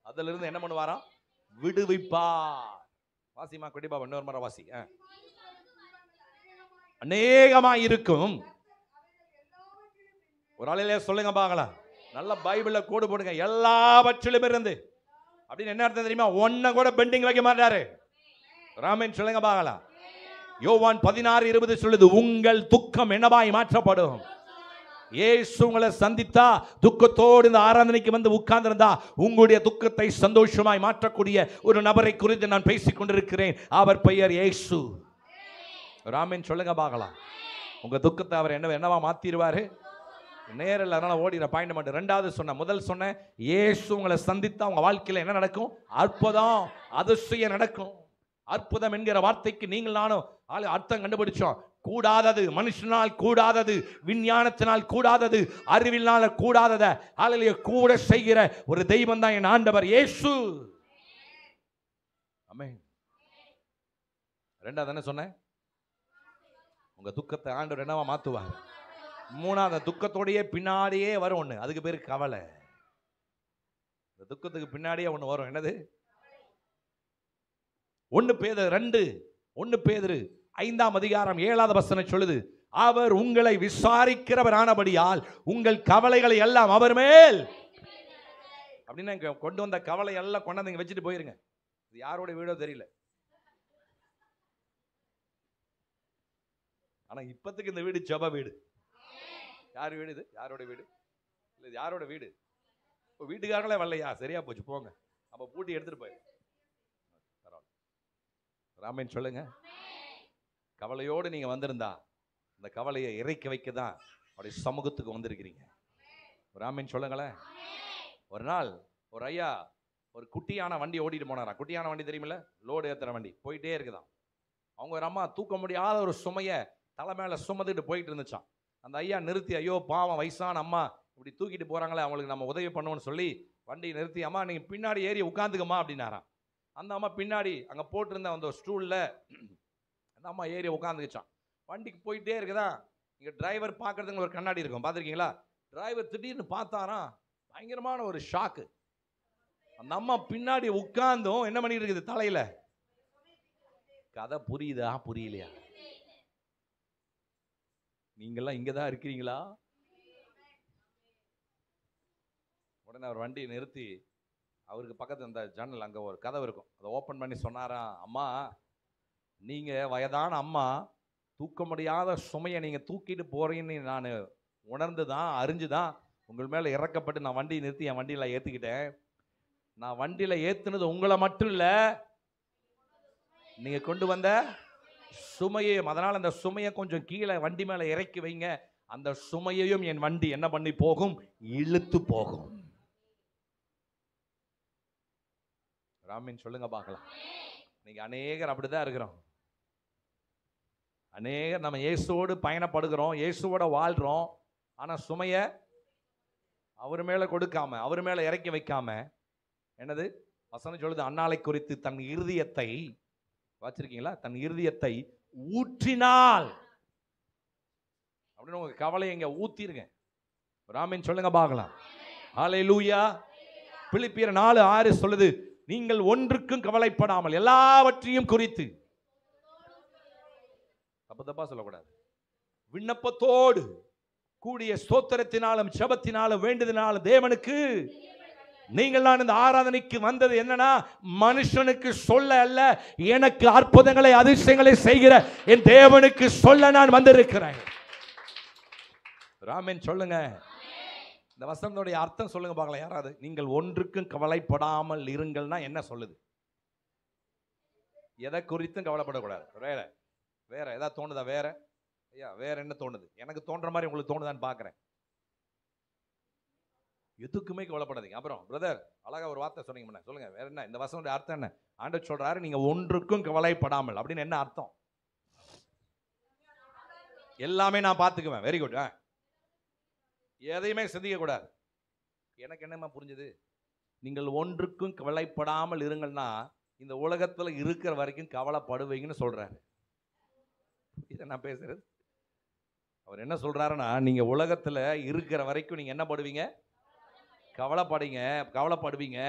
Speaker 3: அதிலிருந்து என்ன பண்ணுவாராம்? விடுவிப்பார். வாசிமா குடிபா, இன்னொரு முறை வாசி. அநேகமாயிருக்கும். ஒரு ஆளிலே சொல்லுங்க பார்க்கலாம். நல்ல பைபிள்ல கோடு போடுங்க. எல்லாவற்றிலும் இருந்து அப்படின்னு என்ன அர்த்தம் தெரியுமா? ஒன்ன கூட பெண்டிங் வைக்க மாட்டாரு. ராமன் சொல்லுங்க பார்க்கலாம். யோவான் 16:20 சொல்லுது, உங்கள் துக்கம் என்னவாய் மாற்றப்படும். இயேசு உங்களை சந்தித்தா, துக்கத்தோடு இந்த ஆராதனைக்கு வந்து உட்கார்ந்திருந்தா, உங்களுடைய துக்கத்தை சந்தோஷமாய் மாற்றக்கூடிய ஒரு நபரை குறித்து நான் பேசிக் கொண்டிருக்கிறேன். அவர் பெயர் இயேசு. ராமன் சொல்லுங்க பார்க்கலாம். உங்க துக்கத்தை அவர் என்னவா மாத்திடுவாரு. நேரில் அதனால ஓடிற பாயிண்ட் மட்டும். ரெண்டாவது சொன்ன, முதல் சொன்ன, இயேசு உங்களை சந்தித்தா உங்க வாழ்க்கையில் என்ன நடக்கும்? அற்புதம், அதிசயம் நடக்கும். அற்புதம் என்கிற வார்த்தைக்கு நீங்கள் நானும் அர்த்தம் கண்டுபிடிச்சோம். கூடாதது, மனுஷனால் கூடாதது, விஞ்ஞானத்தினால் கூடாதது, அறிவினால் கூடாதத அல்லையா கூட செய்கிற ஒரு தெய்வம் தான் என் ஆண்டவர் இயேசு. ஆமென். ரெண்டாவது என்ன சொன்னேன்? உங்க துக்கத்தை ஆண்டவர் என்னவா மாத்துவார். மூணாவது, துக்கத்தோடையே பின்னாடியே வரும் ஒண்ணு, அதுக்கு பேரு கவலை. இந்த துக்கத்துக்கு பின்னாடியே ஒண்ணு வரும், என்னது? 1 பேதுரு 5:7 சொல்லுது, அவர் உங்களை விசாரிக்கிறவர் ஆனபடியால் உங்கள் கவலைகளை எல்லாம் அவர் மேல். அப்படின்னா கொண்டு வந்த கவலை எல்லாம் கொண்டாந்து வச்சுட்டு போயிருங்க. இது யாரோட வீடோ தெரியல, ஆனா இப்பத்துக்கு இந்த வீடு ஜெப வீடு. யார் வீடு இது? யாரோட வீடு? இல்ல யாரோட வீடு? வீட்டுக்காரங்களே வரலையா? சரியா போச்சு, போங்க. அப்ப பூட்டி எடுத்துட்டு போய். ராமன் சொல்லுங்க. கவலையோடு நீங்க வந்திருந்தா இந்த கவலையை இறக்கி வைக்க தான் அவருடைய சமூகத்துக்கு வந்திருக்கிறீங்க. ராமன் சொல்லுங்களேன். ஒரு நாள் ஒரு ஐயா ஒரு குட்டியான வண்டி ஓட்டிட்டு போனாரா. குட்டியான வண்டி தெரியுமில்ல, லோடு ஏத்துற வண்டி போயிட்டே இருக்குதான். அவங்க ஒரு அம்மா தூக்க முடியாத ஒரு சுமையை தலை மேல சுமந்துட்டு போயிட்டு இருந்துச்சான். அந்த ஐயா நிறுத்தி, ஐயோ பாவம் வயசான அம்மா இப்படி தூக்கிட்டு போறாங்களே, அவங்களுக்கு நம்ம உதவி பண்ணுவோம்னு சொல்லி வண்டியை நிறுத்தி, அம்மா நீங்க பின்னாடி ஏறி உட்காந்துக்கம்மா அப்படின்னாராம். அந்த அம்மா பின்னாடி அங்கே போட்டிருந்த அந்த ஸ்டூலில் அந்த அம்மா ஏறி உட்காந்துக்கிச்சான். வண்டிக்கு போயிட்டே இருக்குதா. இங்கே டிரைவர் பார்க்கறதுக்கு ஒரு கண்ணாடி இருக்கும், பார்த்துருக்கீங்களா? டிரைவர் திடீர்னு பார்த்தாராம், பயங்கரமான ஒரு ஷாக்கு. அந்த அம்மா பின்னாடி உட்கார்ந்தும் என்ன பண்ணிட்டு இருக்குது தலையில. கதை புரியுதா புரியலையா? நீங்கெல்லாம் இங்கே தான் இருக்கிறீங்களா? உடனே அவர் வண்டியை நிறுத்தி அவருக்கு பக்கத்து அந்த ஜன்னல் அங்கே ஒரு கதவு இருக்கும், அதை ஓப்பன் பண்ணி சொன்னாராம், அம்மா நீங்கள் வயதான அம்மா தூக்க முடியாத சுமையை நீங்கள் தூக்கிட்டு போகிறீங்கன்னு நான் உணர்ந்து தான் அறிஞ்சு தான் உங்கள் மேலே இறக்கப்பட்டு நான் வண்டியை நிறுத்தி என் வண்டியில் ஏற்றிக்கிட்டேன். நான் வண்டியில் ஏற்றுனது உங்களை மட்டும் இல்லை, நீங்கள் கொண்டு வந்த சுமையையும். அதனால் அந்த சுமையை கொஞ்சம் கீழே வண்டி மேலே இறக்கி வைங்க, அந்த சுமையையும் என் வண்டி என்ன பண்ணி போகும்? இழுத்து போகும். ராமின் சொல்லுங்க பார்க்கலாம். இன்னைக்கு அநேகர் அப்படிதான் இருக்கிறோம். அநேகர் நம்ம இயேசுவோடு பயணப்படுகிறோம், இயேசுவோட வாழ்றோம். ஆனா சுமைய அவர் மேல கொடுக்காம, அவர் மேல இறக்கி வைக்காம, என்னது வசனம் சொல்லுது, அன்னாளை குறித்து தன் இருதயத்தை வச்சிருக்கீங்களா, தன் இருதயத்தை ஊற்றினால் அப்படின்னு உங்க கவலை எங்க ஊத்திருங்க. ராமின் சொல்லுங்க பார்க்கலாம். ஹல்லேலூயா. பிலிப்பியர் 4:6 சொல்லுது, நீங்கள் ஒன்றுக்கும் கவலைப்படாமல் எல்லாவற்றையும் குறித்து, தப்பா சொல்லக்கூடாது, விண்ணப்பத்தோடு கூடிய ஸ்தோத்திரத்தினாலும் ஜெபத்தினாலும் வேண்டுதலினாலும் தேவனுக்கு. நீங்கள் நான் இந்த ஆராதனைக்கு வந்தது என்னன்னா, மனுஷனுக்கு சொல்ல அல்ல, எனக்கு அற்புதங்களை அதிசயங்களை செய்கிற என் தேவனுக்கு சொல்ல நான் வந்திருக்கிறேன். ராமன் சொல்லுங்க. இந்த வசனத்துடைய அர்த்தம் சொல்லுங்க பார்க்கலாம் யாராவது. நீங்கள் ஒன்றுக்கும் கவலைப்படாமல் இருங்கள்னா என்ன சொல்லுது? எதை குறித்தும் கவலைப்படக்கூடாது. வேற ஏதாவது தோணுதா? வேற ஐயா வேற என்ன தோணுது? எனக்கு தோன்ற மாதிரி உங்களுக்கு தோணுதான்னு பார்க்குறேன். எதுக்குமே கவலைப்படாதீங்க. அப்புறம் பிரதர் அழகா ஒரு வார்த்தை சொன்னீங்க, சொல்லுங்க வேற என்ன? இந்த வசனத்துடைய அர்த்தம் என்ன? ஆண்டவர் சொல்றாரு, நீங்க ஒன்றுக்கும் கவலைப்படாமல் அப்படின்னு என்ன அர்த்தம்? எல்லாமே நான் பார்த்துக்குவேன். Very good. எதையுமே சிந்திக்க கூடாது. எனக்கு என்னமா புரிஞ்சது? நீங்கள் ஒன்றுக்கும் கவலைப்படாமல் இருங்கள்னா இந்த உலகத்துல இருக்கிற வரைக்கும் கவலைப்படுவீங்கன்னு சொல்றாரு. இதை நான் பேசுறது. அவர் என்ன சொல்றாருன்னா, நீங்க உலகத்துல இருக்கிற வரைக்கும் நீங்க என்ன படுவீங்க? கவலைப்படுவீங்க.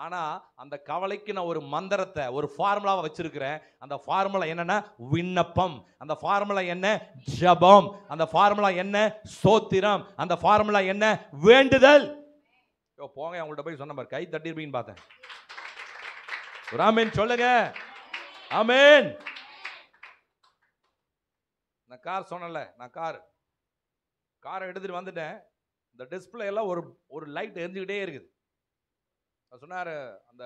Speaker 3: ஆனா அந்த கவலைக்கு நான் ஒரு மந்திரத்தை, ஒரு ஃபார்முலாவை வச்சிருக்கிறேன். அந்த ஃபார்முலா என்னன்னா விண்ணப்பம். அந்த ஃபார்முலா என்ன? ஜெபம். அந்த ஃபார்முலா என்ன? ஸ்தோத்திரம். அந்த ஃபார்முலா என்ன? வேண்டுதல். போங்க, அவங்கள்ட்ட போய் சொன்ன மாதிரி கை தட்டிருப்பீங்கன்னு பார்த்தேன். ராமன் சொல்லுங்க. ஆமென். நான் கார் சொன்னல, நான் காரை எடுத்துட்டு வந்துட்டேன். இந்த டிஸ்பிளே எல்லாம் ஒரு லைட் எரிஞ்சுக்கிட்டே இருக்குது. சொன்னார் அந்த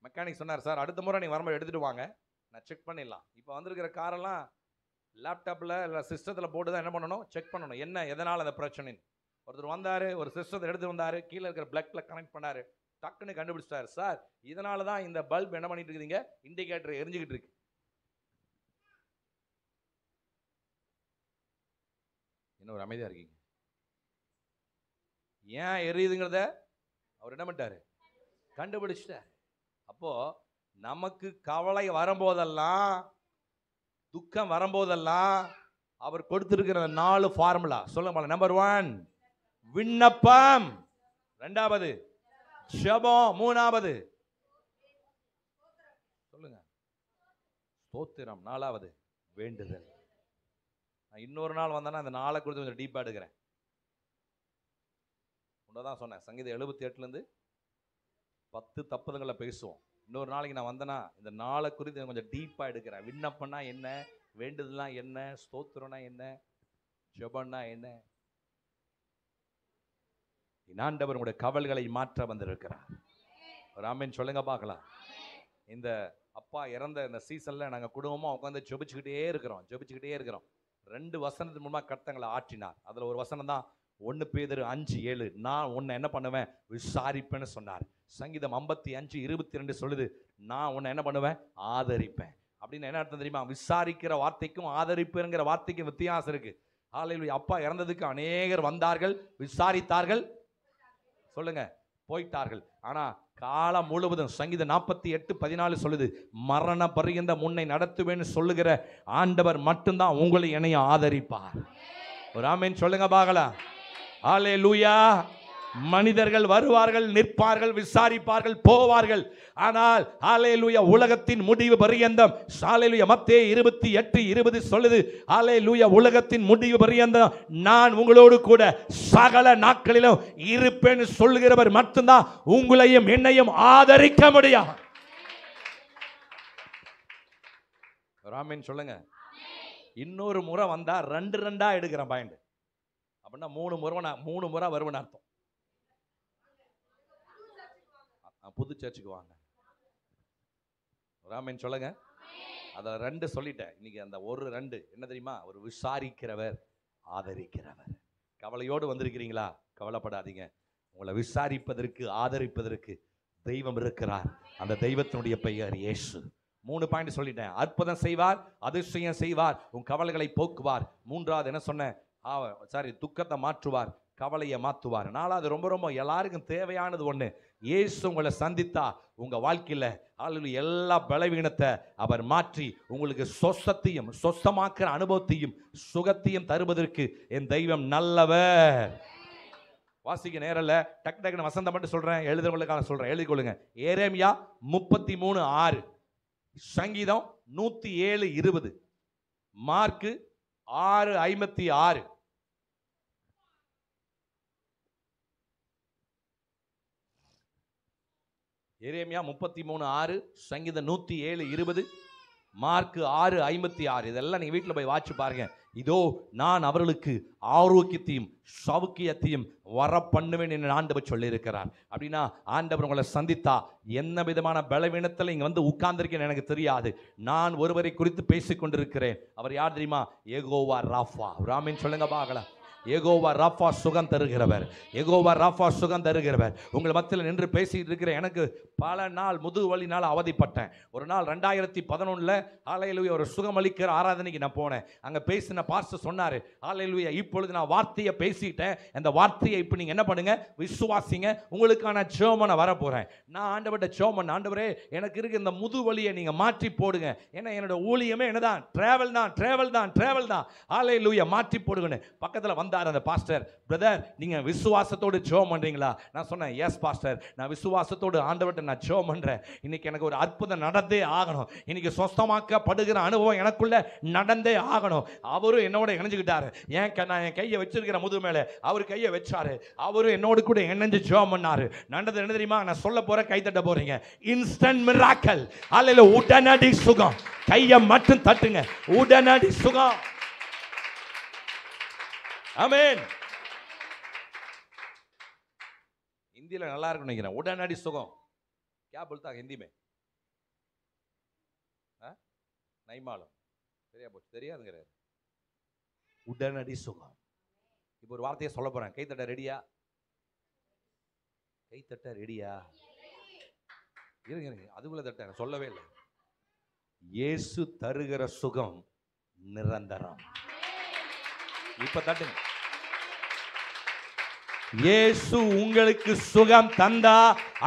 Speaker 3: மெக்கானிக், சொன்னார் சார் அடுத்த முறை நீங்கள் வரும்போது எடுத்துகிட்டு வாங்க, நான் செக் பண்ணிடலாம். இப்போ வந்திருக்கிற காரெல்லாம் லேப்டாப்பில் இல்லை சிஸ்டத்தில் போட்டு தான் என்ன பண்ணணும், செக் பண்ணணும் என்ன எதனால் அந்த பிரச்சனைன்னு. ஒருத்தர் வந்தார், ஒரு சிஸ்டத்தை எடுத்து வந்தார், கீழே இருக்கிற பிளக்கில் கனெக்ட் பண்ணார், டக்குன்னு கண்டுபிடிச்சிட்டாரு. சார் இதனால தான் இந்த பல்ப் என்ன பண்ணிட்டு இருக்குதுங்க, இண்டிகேட்டர் எரிஞ்சுக்கிட்டு இருக்கு. என்ன ஒரு அமைதியாக இருக்கீங்க? ஏன் எரியுதுங்கிறத அவர் என்ன பண்ணிட்டாரு, கண்டுபிடிச்சிட்டார். அப்போ நமக்கு கவலை வரும்போதெல்லாம், துக்கம் வரும்போதெல்லாம் அவர் கொடுத்திருக்கிற 4 ஃபார்முலா சொல்லுங்க. நம்பர் 1 விண்ணப்பம், 2வது ஜெபம், 3வது சொல்லுங்க ஸ்தோத்திரம், 4வது வேண்டுதல். நான் இன்னொரு நாள் வந்தேன்னா இந்த 4 குறித்து கொஞ்சம் டீப்பா எடுக்கிறேன். உன்னதான் சொன்னேன், சங்கீதம் 78 10 தப்புதங்களை பேசுவோம். இன்னொரு நாளைக்கு நான் வந்தேன்னா இந்த 4 குறித்து கொஞ்சம் டீப்பா எடுக்கிறேன். விண்ணப்பம்னா என்ன, வேண்டுதல்னா என்ன, ஸ்தோத்திரம்னா என்ன, ஜெபம்னா என்ன. ஆண்டவர் உங்களுடைய கவலைகளை மாற்ற வந்திருக்கிறார். ஒரு ஆமென் சொல்லுங்க பார்க்கலாம். இந்த அப்பா இறந்த இந்த சீசன்ல நாங்கள் குடும்பமாக உட்காந்து ஜெபிச்சுக்கிட்டே இருக்கிறோம். 2 வசனத்துக்கு முன்பாக கர்த்தங்களை ஆற்றினார். அதில் ஒரு வசனம் தான் 1 பேதுரு 5:7, நான் உன்னை என்ன பண்ணுவேன், விசாரிப்பேன்னு சொன்னார். சங்கீதம் 55:22 சொல்லுது, நான் உன்னை என்ன பண்ணுவேன், ஆதரிப்பேன். அப்படின்னு என்ன அர்த்தம் தெரியுமா? விசாரிக்கிற வார்த்தைக்கும் ஆதரிப்புங்கிற வார்த்தைக்கும் வித்தியாசம் இருக்கு. ஹல்லேலூயா. அப்பா இறந்ததுக்கு அநேகர் வந்தார்கள், விசாரித்தார்கள், சொல்லுங்க போயிட்டார்கள். ஆனா காலம் முழுவதும் சங்கீதம் 48:14 சொல்லுது, மரண பரியந்த முன்னை நடத்துவேன்னு சொல்லுகிற ஆண்டவர் மட்டும்தான் உங்களை என்னைய ஆதரிப்பார். ஒரு ஆமென் சொல்லுங்க பார்க்கலாம். ஹல்லேலூயா. மனிதர்கள் வருவார்கள், நிற்பார்கள், விசாரிப்பார்கள், போவார்கள். ஆனால் ஹல்லேலூயா உலகத்தின் முடிவு பரியந்தம், ஹல்லேலூயா மத்தேயு 28:20 சொல்லுது, ஹல்லேலூயா உலகத்தின் முடிவு பரியந்தம் நான் உங்களோடு கூட சகல நாட்களிலும் இருப்பேன்னு சொல்லுகிறவர் மட்டும்தான் உங்களையும் என்னையும் ஆதரிக்க முடியும். ஆமென் சொல்லுங்க. இன்னொரு முறை வந்தா 2 எடுக்கிறேன் பாயிண்ட். அப்படின்னா 3 முறை வருவன் அர்த்தம். புது சர்ச்சுக்கு வாங்க. ஆமென் சொல்லுங்க. அத 2 சொல்லிட்டேன். இன்னைக்கு அந்த ஒரு 2 என்ன தெரியுமா? ஒரு விசாரிக்கிறவர், ஆதரிக்கிறவர். கவலையோடு வந்திருக்கிறீங்களா? கவலைப்படாதீங்க. உங்களை விசாரிப்பதற்கு, ஆதரிப்பதற்கு தெய்வம் இருக்கிறார். அந்த தெய்வத்தினுடைய பெயர் இயேசு. 3 பாயிண்ட் சொல்லிட்டேன். அற்புதம் செய்வார், அதிசயம் செய்வார், உன் கவலைகளை போக்குவார். 3வது என்ன சொன்னேன், துக்கத்தை மாற்றுவார், கவலையை மாற்றுவார். 4வது ரொம்ப எல்லாருக்கும் தேவையானது ஒண்ணு, இயேசு உங்களை சந்தித்தா உங்க வாழ்க்கையில எல்லா பலவீனத்தை அவர் மாற்றி உங்களுக்கு சொஸ்தமாக்குற அனுபவத்தையும் சுகத்தையும் தருவதற்கு என் தெய்வம் நல்லவர். வாசிக்க நேரல, டக்குன்னு வசந்தம் மட்டும் சொல்றேன், எழுதுறவங்களுக்காக சொல்றேன், எழுதிக்கொள்ளுங்க. எரேமியா 33:6, சங்கீதம் 107:20, மார்க்கு 6:56. எரேமியா 33:6, சங்கீதம் 107:20, மார்க்கு 6:56. இதெல்லாம் நீங்க வீட்டில் போய் வாட்சி பாருங்க. இதோ நான் அவர்களுக்கு ஆரோக்கியத்தையும் சௌக்கியத்தையும் வர பண்ணுவேன் என்று ஆண்டவர் சொல்லி இருக்கிறார். அப்படின்னா ஆண்டவர் உங்களை சந்தித்தா என்ன விதமான பலவீனத்தில் இங்க வந்து உட்கார்ந்திருக்கேன்னு எனக்கு தெரியாது. நான் ஒருவரை குறித்து பேசிக் கொண்டிருக்கிறேன். அவர் யார் தெரியுமா? யெகோவா ராஃபா. ஆமென் சொல்லுங்க பார்க்கலாம். யெகோவா ராஃபா சுகம் தருகிறவர். யெகோவா ராஃபா சுகம் தருகிறவர். உங்கள் மத்தியில் நின்று பேசிட்டு இருக்கிற எனக்கு பல நாள் முதுகு வலினால் அவதிப்பட்டேன். ஒரு நாள் 2011 ஹல்லேலூயா ஒரு சுகமளிக்கிற ஆராதனைக்கு நான் போனேன். அங்கே பேசின பாஸ்டர் சொன்னார், ஹல்லேலூயா இப்பொழுது நான் வார்த்தையை பேசிட்டேன், அந்த வார்த்தையை இப்போ நீங்கள் என்ன பண்ணுங்க, விசுவாசிங்க, உங்களுக்கான ஜெபம் நான் வரப்போகிறேன். நான் ஆண்டவர்கிட்ட ஜெபம், ஆண்டவரே எனக்கு இருக்க இந்த முதுகு வலியை நீங்கள் மாற்றி போடுங்க. ஏன்னா என்னோட ஊழியமே என்னதான், டிராவல் தான். ஹல்லேலூயா மாற்றி போடுங்கன்னு பக்கத்தில் வந்தார் அந்த பாஸ்டர். பிரதர், நீங்க விசுவாசத்தோடு ஜெபம் பண்றீங்களா? நான் சொன்னேன், எஸ் பாஸ்டர், நான் விசுவாசத்தோடு ஆண்டவர்கிட்ட நான் ஜெபம் பண்றேன். இன்னைக்கு எனக்கு ஒரு அற்புதம் நடந்தே ஆகணும். இன்னைக்கு சொஸ்தமாக்கப்படுகிற அனுபவம் எனக்குள்ள நடந்தே ஆகணும். அவரும் என்னோட இணைஞ்சுக்கிட்டாரு. நான் என் கையை வச்சிருக்கிற முதுகு மேல அவர் கையை வச்சாரு. அவரும் என்னோடு கூட இணைஞ்சு ஜெபம் பண்ணாரு. நடந்தது என்ன தெரியுமா? நான் சொல்ல போறேன், கை தட்ட போறீங்க. Instant miracle. அல்லேலூயா. உடனடி சுகம். கையை மட்டும் தட்டுங்க. உடனடி சுகம். ஆமென். हिंदी நல்லா இருக்கும் நினைக்கிறேன். உடனடி சுகம். क्या बोलता है हिंदी में? नहीं मालूम. சரியா போச்சு. தெரியாதுங்கறாரு. உடனடி சுகம். இப்போ ஒரு வார்த்தையை சொல்ல போறேன். கை தட்ட ரெடியா? கை தட்ட ரெடியா? இருங்க, அதுக்குள்ள தட்ட சொல்லவே இல்லை. இயேசு தருகிற சுகம் நிரந்தரம். இப்ப தட்டுங்க. இயேசு உங்களுக்கு சுகம் தந்தா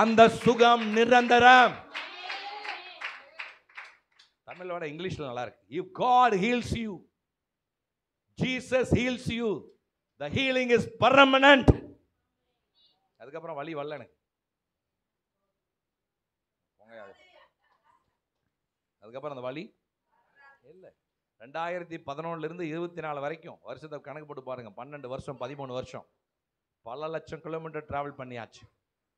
Speaker 3: அந்த சுகம் நிரந்தரம். தமிழ்ல விட இங்கிலீஷ்ல நல்லா இருக்கு. If God heals you, Jesus heals you, the healing is permanent. அதுக்கப்புறம் வலி வரல எனக்கு. அதுக்கப்புறம் அந்த வலி இல்லை. 2011 இருந்து 24 வரைக்கும் வருஷத்தை கணக்கு போட்டு பாருங்க. 12 வருஷம் 13 வருஷம் பல லட்சம் கிலோமீட்டர் டிராவல் பண்ணியாச்சு.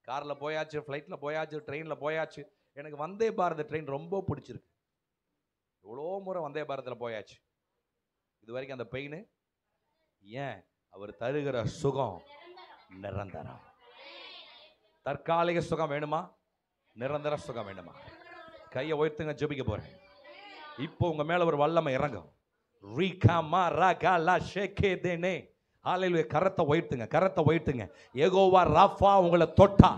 Speaker 3: காரில் போயாச்சு, ஃப்ளைட்டில் போயாச்சு, ட்ரெயினில் போயாச்சு. எனக்கு வந்தே பாரத் ட்ரெயின் ரொம்ப பிடிச்சிருக்கு. எவ்வளோ முறை வந்தே பாரத்தில் போயாச்சு. இது வரைக்கும் அந்த பெயின். ஏன்? அவர் தருகிற சுகம் நிரந்தரம். தற்காலிக சுகம் வேணுமா? நிரந்தர சுகம் வேணுமா? கையை உயர்த்துங்க, ஜெபிக்க போறேன். இப்போ உங்க மேல ஒரு வல்லமை இறங்கும். ஹல்லேலூயா. கரத்தை உயர்த்துங்க, கரத்தை உயர்த்துங்க. யெகோவா ராஃபா உங்களை தொட்டா,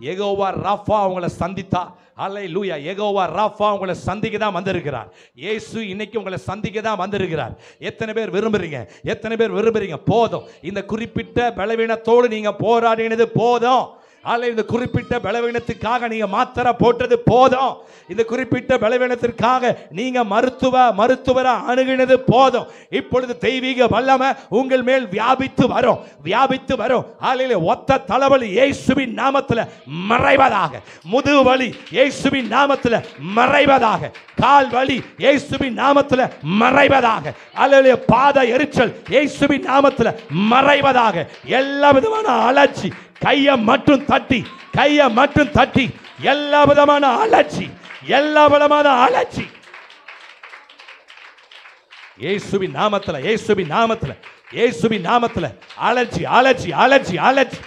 Speaker 3: யெகோவா ராஃபா உங்களை சந்தித்தா. ஹல்லேலூயா. யெகோவா ராஃபா உங்களை சந்திக்க தான் வந்திருக்கிறார். இயேசு இன்னைக்கு உங்களை சந்திக்க தான் வந்திருக்கிறார். எத்தனை பேர் விரும்புறீங்க? எத்தனை பேர் விரும்புறீங்க? போதும். இந்த குறிப்பிட்ட பலவீனத்தோடு நீங்க போராடினது போதும். இந்த குறிப்பிட்ட பலவீனத்துக்காக நீங்க மாத்திரை போட்டது போதும். இந்த குறிப்பிட்ட பலவீனத்திற்காக நீங்க மருத்துவரை அணுகினது போதும். இப்பொழுது தெய்வீக வல்லமை உங்கள் மேல் வியாபித்து வரும், வியாபித்து வரும். ஒத்த தலைவலி இயேசுவின் நாமத்தில் மறைவதாக. முதுகு வலி இயேசுவின் நாமத்தில் மறைவதாக. கால் வலி இயேசுவின் நாமத்தில் மறைவதாக. அல்லேலூயா. பாத எரிச்சல் இயேசுவின் நாமத்தில் மறைவதாக. எல்லா விதமான அலர்ஜி கையை மட்டும் தட்டி, கையை மட்டும் தட்டி, எல்லா விதமான அலர்ஜி, எல்லா விதமான அலர்ஜி இயேசுவின் நாமத்தில், இயேசுவின் நாமத்தில், இயேசுவின் நாமத்தில் அலர்ஜி, அலர்ஜி, அலர்ஜி, அலர்ஜி.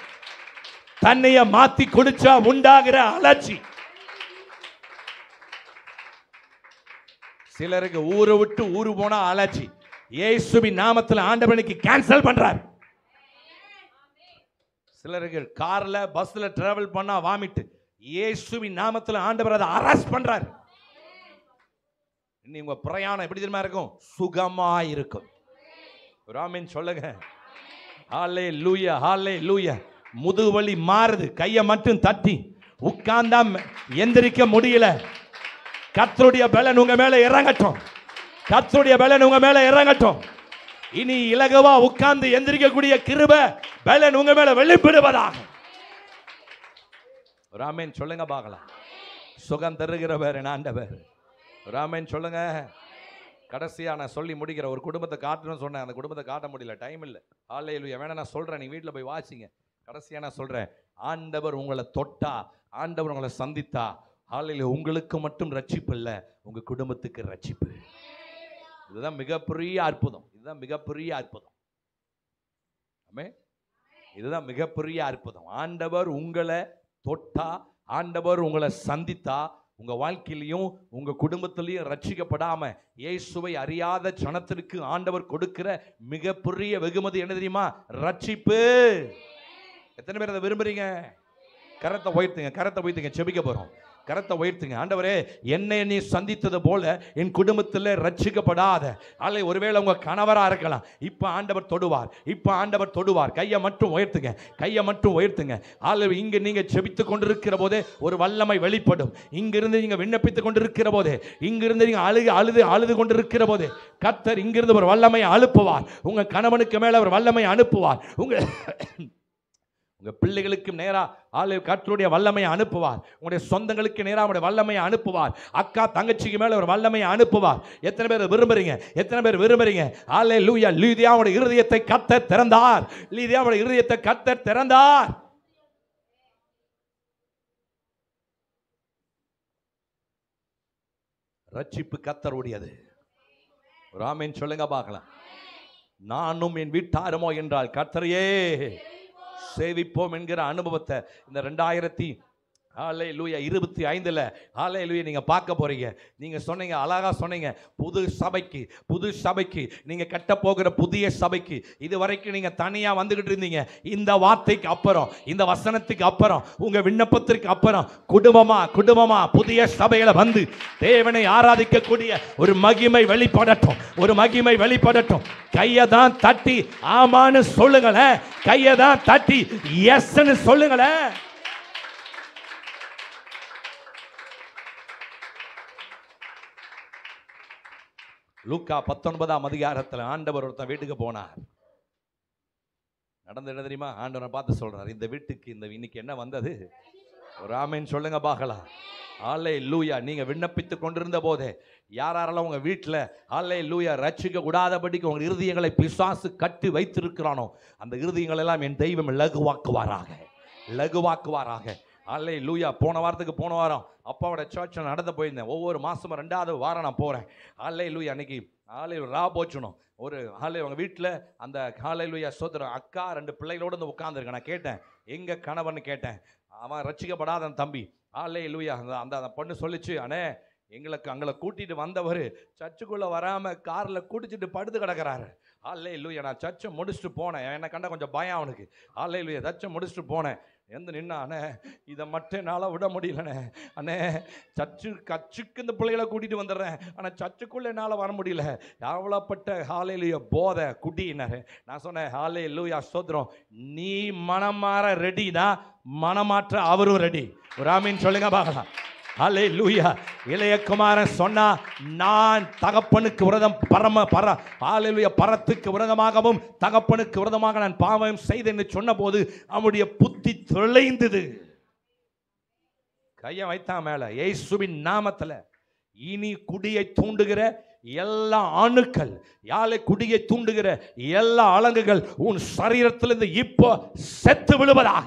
Speaker 3: தன்னைய மாத்தி குடிச்சா உண்டாகிற அலர்ஜி. சிலருக்கு ஊரை விட்டு ஊரு போனா அலர்ஜி. இயேசுவின் நாமத்தில் ஆண்டவனுக்கு கேன்சல் பண்றார். சிலருக்கு கார்ல பஸ்ல டிராவல் பண்ணா வாமிட்டு. இயேசுவின் நாமத்தில் ஆண்டவர் அதை அரெஸ்ட் பண்றார். இன்னைக்கு உங்க பிரயாணம் எப்படி தெரியுமா இருக்கும்? சுகமா இருக்கும். ஆமென் சொல்லுங்க. ஹல்லேலூயா, ஹல்லேலூயா. முதுகு வலி மாறுது. கையை மட்டும் தட்டி. உட்கார்ந்தா எந்திரிக்க முடியல. கர்த்தருடைய பலன் உங்க மேல இறங்கட்டும். கர்த்தருடைய பலன் உங்க மேல இறங்கட்டும். இனி இலகுவா உட்கார்ந்து எந்திரிக்கக்கூடிய கிருபை பலன் உங்க மேல வெளிப்படுவதாக. ஆமென் சொல்லுங்க பார்க்கலாம். சுகம் தருகிறவர் ஆண்டவர். ஆமென் சொல்லுங்க. கடைசியா நான் சொல்லி முடிக்கிற ஒரு குடும்பத்தை காட்டணும்னு சொன்னேன். அந்த குடும்பத்தை காட்ட முடியல, டைம் இல்லை. ஹல்லேலூயா. வேணா நான் சொல்றேன், நீ வீட்டில் போய் வாசிங்க. கடைசியா நான் சொல்றேன், ஆண்டவர் உங்களை தொட்டா, ஆண்டவர் உங்களை சந்தித்தா, ஹல்லேலூயா, உங்களுக்கு மட்டும் ரட்சிப்பு இல்லை, உங்க குடும்பத்துக்கு ரட்சிப்பு. இதுதான் மிகப்பெரிய அற்புதம். இதுதான் மிகப்பெரிய அற்புதம். ஆமென். இதுதான் மிகப்பெரிய அற்புதம். ஆண்டவர் உங்களை தொட்டா, ஆண்டவர் உங்களை சந்தித்தா, உங்க வாழ்க்கையிலையும் உங்க குடும்பத்திலையும் ரட்சிக்கப்படாம இயேசுவை அறியாத ஜனத்திற்கு ஆண்டவர் கொடுக்கிற மிகப்பெரிய வெகுமதி என்ன தெரியுமா? ரட்சிப்பு. எத்தனை பேர் அதை விரும்புறீங்க? கரத்தை உயர்த்துங்க, கரத்தை உயர்த்துங்க. செபிக்க போறோம். கரத்தை உயர்த்துங்க. ஆண்டவரே, என்னை நீ சந்தித்தது போல என் குடும்பத்தில் ரட்சிக்கப்படாத அல்ல ஒருவேளை உங்க கணவரா இருக்கலாம், இப்ப ஆண்டவர் தொடுவார், இப்ப ஆண்டவர் தொடுவார். கையை மட்டும் உயர்த்துங்க, கையை மட்டும் உயர்த்துங்க. ஆளு இங்க நீங்க செபித்துக் கொண்டிருக்கிற போதே ஒரு வல்லமை வெளிப்படும். இங்கிருந்து நீங்க விண்ணப்பித்துக் கொண்டிருக்கிற போதே, இங்கிருந்து நீங்க அழுது கொண்டிருக்கிற போதே கர்த்தர் இங்கிருந்து ஒரு வல்லமை அனுப்புவார். உங்க கணவனுக்கு மேல ஒரு வல்லமை அனுப்புவார். உங்க பிள்ளைகளுக்கு நேரா கர்த்தருடைய வல்லமையை அனுப்புவார். உங்களுடைய சொந்தங்களுக்கு நேரா அவருடைய வல்லமையை அனுப்புவார். அக்கா தங்கச்சிக்கு மேல ஒரு வல்லமையை அனுப்புவார். எத்தனை பேர் விரும்புறீங்க? எத்தனை பேர் விரும்புறீங்க? ஹல்லேலூயா. லீதியாவுடைய இருதயத்தை கர்த்தர் திறந்தார். லீதியாவுடைய இருதயத்தை கர்த்தர் திறந்தார். ரட்சிப்பு கர்த்தருடையது. ஒரு ஆமென் சொல்லுங்க பார்க்கலாம். நானும் என் வீட்டாருமோ என்றால் கர்த்தரையே சேவிப்போம் என்கிற அனுபவத்தை இந்த 2025 நீங்க பார்க்க போறீங்க. நீங்க சொன்னீங்க, அழகா சொன்னீங்க, புது சபைக்கு நீங்க கட்ட போகிற புதிய சபைக்கு இதுவரைக்கும் நீங்க தனியா வந்துகிட்டு இருந்தீங்க. இந்த வார்த்தைக்கு அப்புறம், இந்த வசனத்துக்கு அப்புறம், உங்க விண்ணப்பத்திற்கு அப்புறம் குடும்பமா புதிய சபைகளை வந்து தேவனை ஆராதிக்கக்கூடிய ஒரு மகிமை வெளிப்படட்டும். கையை தான் தட்டி ஆமான்னு சொல்லுங்களேன். கையை தான் தட்டி எஸ்ன்னு சொல்லுங்களேன். லூக்கா 19ஆம் அதிகாரத்தில் ஆண்டவர் ஒருத்தன் வீட்டுக்கு போனார். நடந்து என்ன தெரியுமா? ஆண்டவரை பார்த்து சொல்றார், இந்த வீட்டுக்கு இன்னைக்கு என்ன வந்தது? ஒரு ஆமென் சொல்லுங்க பார்க்கலாம். ஹல்லேலூயா. நீங்க விண்ணப்பித்துக் கொண்டிருந்த போதே யாரெல்லாம் உங்க வீட்டில் ஹல்லேலூயா ரட்சிக்க கூடாதபடிக்கு உங்க இருதயங்களை பிசாசு கட்டி வைத்திருக்கிறானோ அந்த இருதயங்கள் எல்லாம் என் தெய்வம் லகுவாக்குவாராக. ஹல்லேலூயா. போன வாரம் அப்பாவோட சர்ச்சில் நடந்து போயிருந்தேன். ஒவ்வொரு மாதமும் 2வது வாரம் நான் போகிறேன். ஹல்லேலூயா. அன்னைக்கு ரா போச்சணும் ஒரு அவங்க வீட்டில் அந்த ஹல்லேலூயா சோதரம் அக்கா 2 பிள்ளைகளோடு வந்து உட்காந்துருக்கேன். நான் கேட்டேன், எங்க கணவன் கேட்டேன். அவன் ரட்சிக்கப்படாத தம்பி. ஹல்லேலூயா. அந்த பொண்ணு சொல்லிச்சு, அண்ணே அங்களை கூட்டிட்டு வந்தவர் சர்ச்சுக்குள்ள வராம கார்ல குடிச்சிட்டு படுத்து கிடக்கிறாரு. ஹல்லேலூயா. நான் சர்ச்சை முடிச்சுட்டு போனேன். என்னை கண்டா கொஞ்சம் பயம் அவனுக்கு. ஹல்லேலூயா. சர்ச்சை முடிச்சுட்டு போனேன். நின்னா, அண்ணே இதை மட்டும் என்னால் விட முடியலண்ணே. அண்ணே சர்ச்சுக்கு இந்த பிள்ளைகளை கூட்டிட்டு வந்துடுறேன், ஆனால் சர்ச்சுக்குள்ள என்னால் வர முடியல. எவ்வளோப்பட்ட ஹல்லேலூயா போதை குடினாரு. நான் சொன்னேன், ஹல்லேலூயா ஸ்தோத்திரம், நீ மனம் மாற ரெடினா மனமாற்ற அவரும் ரெடி. ஒரு ஆமீன் சொல்லுங்க பார்க்கலாம். ஹல்லேலூயா. இளைய குமாரன் சொன்னா, நான் தகப்பனுக்கு விரோதம் ஹல்லேலூயா பரத்துக்கு விரோதமாகவும் தகப்பனுக்கு விரோதமாக நான் பாவம் செய்தேன் என்று சொன்ன போது அவனுடைய புத்தி தொலைந்தது. கையை வைத்தான் மேல. இயேசுவின் நாமத்துல இனி குடியை தூண்டுகிற எல்லா அணுக்கள், குடியை தூண்டுகிற எல்லா அலங்குகள் உன் சரீரத்திலிருந்து இப்போ செத்து விழுவதாக.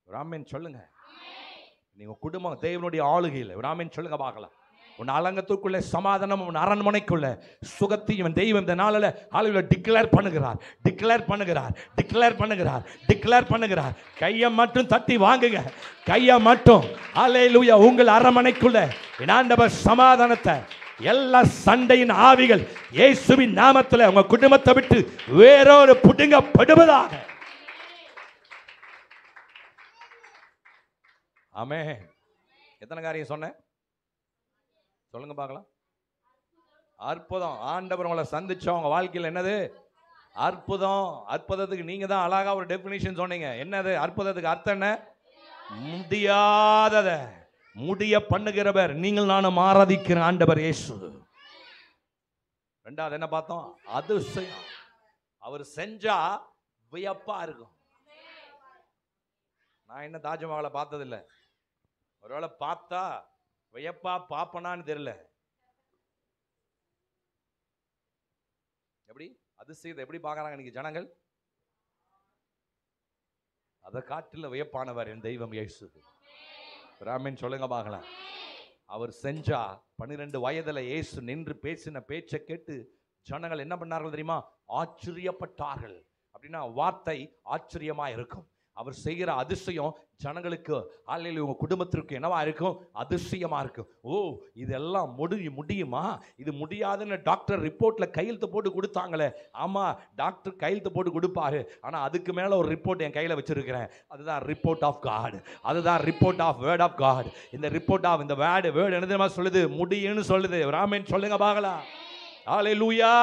Speaker 3: ஆமென் சொல்லுங்க. நீங்க குடும்பம் தேவனுடைய ஆளுகையில் ஆமென் சொல்லுங்க பார்க்கலாம். உன் அலங்கத்துக்குள்ள சமாதானம், உன் அரண்மனைக்குள்ள சுகத்தையும் தெய்வம் இந்த நாளில் ஹல்லேலூயா டிக்ளேர் பண்ணுகிறார். கையை மட்டும் தட்டி வாங்குங்க. கையை மட்டும் ஹல்லேலூயா. உங்கள் அரண்மனைக்குள்ள ஆண்டவர் சமாதானத்தை, எல்லா சண்டையின் ஆவிகள் இயேசுவின் நாமத்தில் உங்க குடும்பத்தை விட்டு வேறொரு புடுங்கப்படுவதாக. ஆமென். எத்தனை காரியம் சொன்னேன் சொல்லுங்க பார்க்கலாம். அற்புதம். ஆண்டவர் உங்களை சந்திச்சோம். உங்க வாழ்க்கையில் என்னது அற்புதம்? அற்புதத்துக்கு நீங்க தான் அழகா ஒரு டெபினிஷன் சொன்னீங்க. என்னது அற்புதத்துக்கு அர்த்தம்? என்ன? முடியாதத முடிய பண்ணுகிறவர். நீங்கள் நானும் ஆராதிக்கிற ஆண்டவர் இயேசு. 2வது என்ன பார்த்தோம்? அதிசயம். அவர் செஞ்சா வியப்பா இருக்கும். நான் என்ன தாஜ்மஹாலை பார்த்ததில்லை. ஒருவேளை பார்த்தா வியப்பா பாப்பனான்னு தெரியல. எப்படி அதிசயத்தை எப்படி பார்க்கறாங்க இன்னைக்கு ஜனங்கள்? அதை காட்டில வியப்பானவர் என் தெய்வம் இயேசு. ஆமென் சொல்லுங்க பார்க்கலாம். அவர் செஞ்சா 12 வயதுல இயேசு நின்று பேசின பேச்சை கேட்டு ஜனங்கள் என்ன பண்ணார்கள் தெரியுமா? ஆச்சரியப்பட்டார்கள். அப்படின்னா வார்த்தை ஆச்சரியமா இருக்கும். அவர் செய்கிற அதிசயம் ஜனங்களுக்கு அல்லேலூயா உங்க குடும்பத்திற்கு என்னவா இருக்கும்? அதிசயமா இருக்கும். ஓ, இதெல்லாம் முடியுமா? இது முடியாதுன்னு டாக்டர் ரிப்போர்ட்ல கையெழுத்து போட்டு கொடுத்தாங்களே. ஆமா, டாக்டர் கையெழுத்து போட்டு கொடுப்பாரு. ஆனா அதுக்கு மேல ஒரு ரிப்போர்ட் என் கையில வச்சிருக்கிறேன். அதுதான் ரிப்போர்ட் ஆஃப் காட். அதுதான் report of word of God. இந்த ரிப்போர்ட் ஆஃப் இந்த வேர்ட் என்ன தெரியுமா சொல்லுது? முடியும்னு சொல்லுது. ஆமென் சொல்லுங்க பார்க்கலாம். ஹalleluya.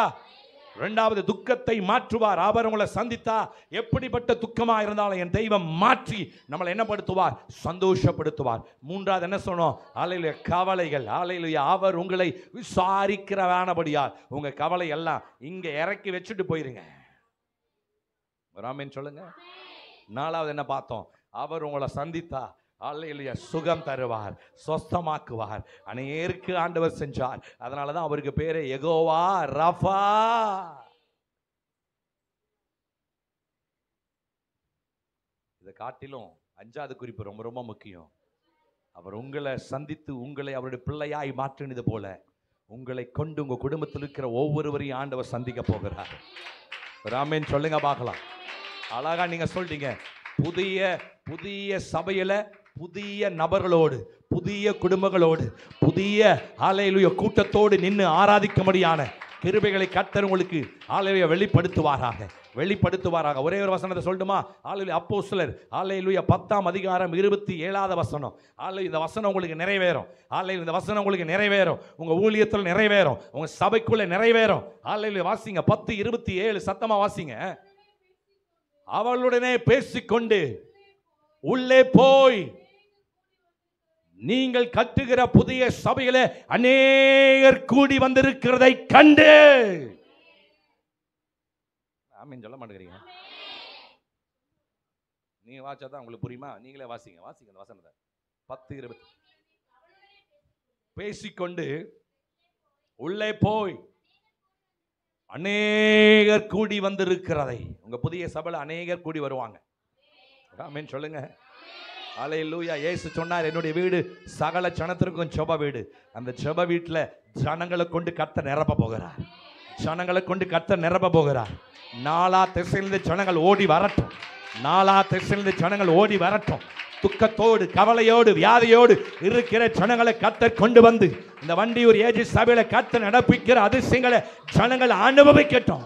Speaker 3: இரண்டாவது, துக்கத்தை மாற்றுவார். அவர் உங்களை சந்தித்தா எப்படிப்பட்ட துக்கமா இருந்தாலும் என் தெய்வம் மாற்றி நம்மளை என்ன படுத்துவார்? சந்தோஷப்படுத்துவார். மூன்றாவது என்ன சொன்னோம்? ஹalleluya, கவலைகள். ஹalleluya, அவர் உங்களை விசாரிக்கிறவரானபடியால் உங்க கவலை எல்லாம் இங்க இறக்கி வச்சுட்டு போயிருங்க. ஆமென் சொல்லுங்க. நாலாவது என்ன பார்த்தோம்? அவர் உங்களை சந்தித்தா அல்லேலூயா சுகம் தருவார், சொஸ்தமாக்குவார். அநேருக்கு ஆண்டவர் செஞ்சார். அதனால தான் அவருக்கு பேரே யெகோவா ரஃபா. இதை காட்டிலும் அஞ்சாவது குறிப்பு ரொம்ப ரொம்ப முக்கியம். அவர் உங்களை சந்தித்து உங்களை அவருடைய பிள்ளையாய் மாற்றினது போல உங்களை கொண்டு உங்க குடும்பத்தில் இருக்கிற ஒவ்வொருவரையும் ஆண்டவர் சந்திக்க போகிறார். ஆமென் சொல்லுங்க பார்க்கலாம். அழகா நீங்க சொல்றீங்க, புதிய சபையில புதிய நபர்களோடு, புதிய குடும்பங்களோடு, புதிய ஹalleluya கூட்டத்தோடு நின்று ஆராதிக்கும்படியான கிருபைகளை கர்த்தர் உங்களுக்கு ஹalleluya வெளிப்படுத்துவாராக. ஒரே ஒரு வசனத்தை சொல்லட்டுமா? ஹalleluya அப்போஸ்தலர் ஹalleluya 10ஆம் அதிகாரம் 27வது வசனம். ஹalleluya இந்த வசனம் உங்களுக்கு நிறைவேறும். ஹalleluya இந்த வசனம் உங்களுக்கு நிறைவேறும். உங்க ஊழியத்தில் நிறைவேறும், உங்க சபைக்குள்ள நிறைவேறும். ஹalleluya வாசிங்க 10:27 சத்தமா வாசிங்க. அவளுடனே பேசிக்கொண்டு உள்ளே போய் நீங்கள் கட்டுகிற புதிய சபையில அநேகர் கூடி வந்திருக்கிறதை கண்டு. ஆமென் சொல்ல மாட்டேங்கிறீங்க. நீங்க வாசிச்சா உங்களுக்கு புரியுமா? நீங்களே வாசிங்க அந்த வசனத்தை. 10:20 பேசிக்கொண்டு உள்ளே போய் அநேகர் கூடி வந்திருக்கிறதை. உங்க புதிய சபையில அநேகர் கூடி வருவாங்க. ஆமென் சொல்லுங்க. ஹalleluya. இயேசு சொன்னார், என்னுடைய வீடு சகல ஜனத்திற்கும் ஜெப வீடு. அந்த ஜெப வீட்டில் ஜனங்களை கொண்டு கர்த்தர் நிரப்ப போகிறார். ஜனங்களை கொண்டு கர்த்தர் நிரப்ப போகிறார். நாலா திசையிலிருந்து ஜனங்கள் ஓடி வரட்டும். ஜனங்கள் ஓடி வரட்டும். துக்கத்தோடு, கவலையோடு, வியாதியோடு இருக்கிற ஜனங்களை கர்த்தர் கொண்டு வந்து இந்த வண்டியூர் ஏஜி சபையில கர்த்தர் நடப்பிக்கிற அதிசயங்களை ஜனங்கள் அனுபவிக்கட்டும்.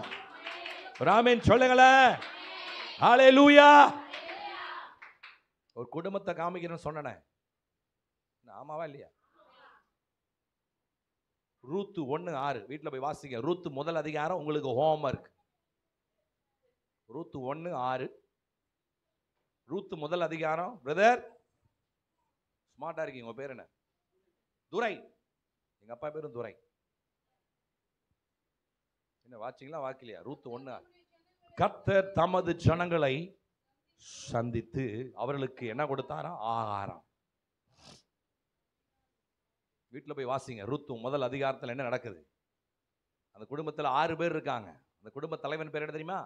Speaker 3: ஆமென் சொல்லுங்களேன். ஹalleluya. ஒரு குடும்பத்தை காமிக்கிறேன்னு சொன்னேன். ஆமாவா இல்லையா? ரூத்து 1:6 வீட்டில் போய் வாசிங்க. ரூத்து முதல் அதிகாரம் உங்களுக்கு ஹோம்வொர்க். ரூத்து 1:6 ரூத்து முதல் அதிகாரம். பிரதர் ஸ்மார்ட்டா இருக்கீங்க. உங்க பேர் என்ன? துரை. எங்க அப்பா பேரும் துரை. என்ன வாச்சிங்களா வாக்கலையா? ரூத்து 1:6 கர்த்தர் தமது ஜனங்களை சந்தித்து அவர்களுக்கு என்ன கொடுத்தாரா? ஆகாரம். வீட்டில் போய் வாசிங்க. ரூத்து முதல் அதிகாரத்தில் என்ன நடக்குது? அந்த குடும்பத்தில் 6 பேர் இருக்காங்க. அந்த குடும்ப தலைவன் பேர் என்ன தெரியுமா?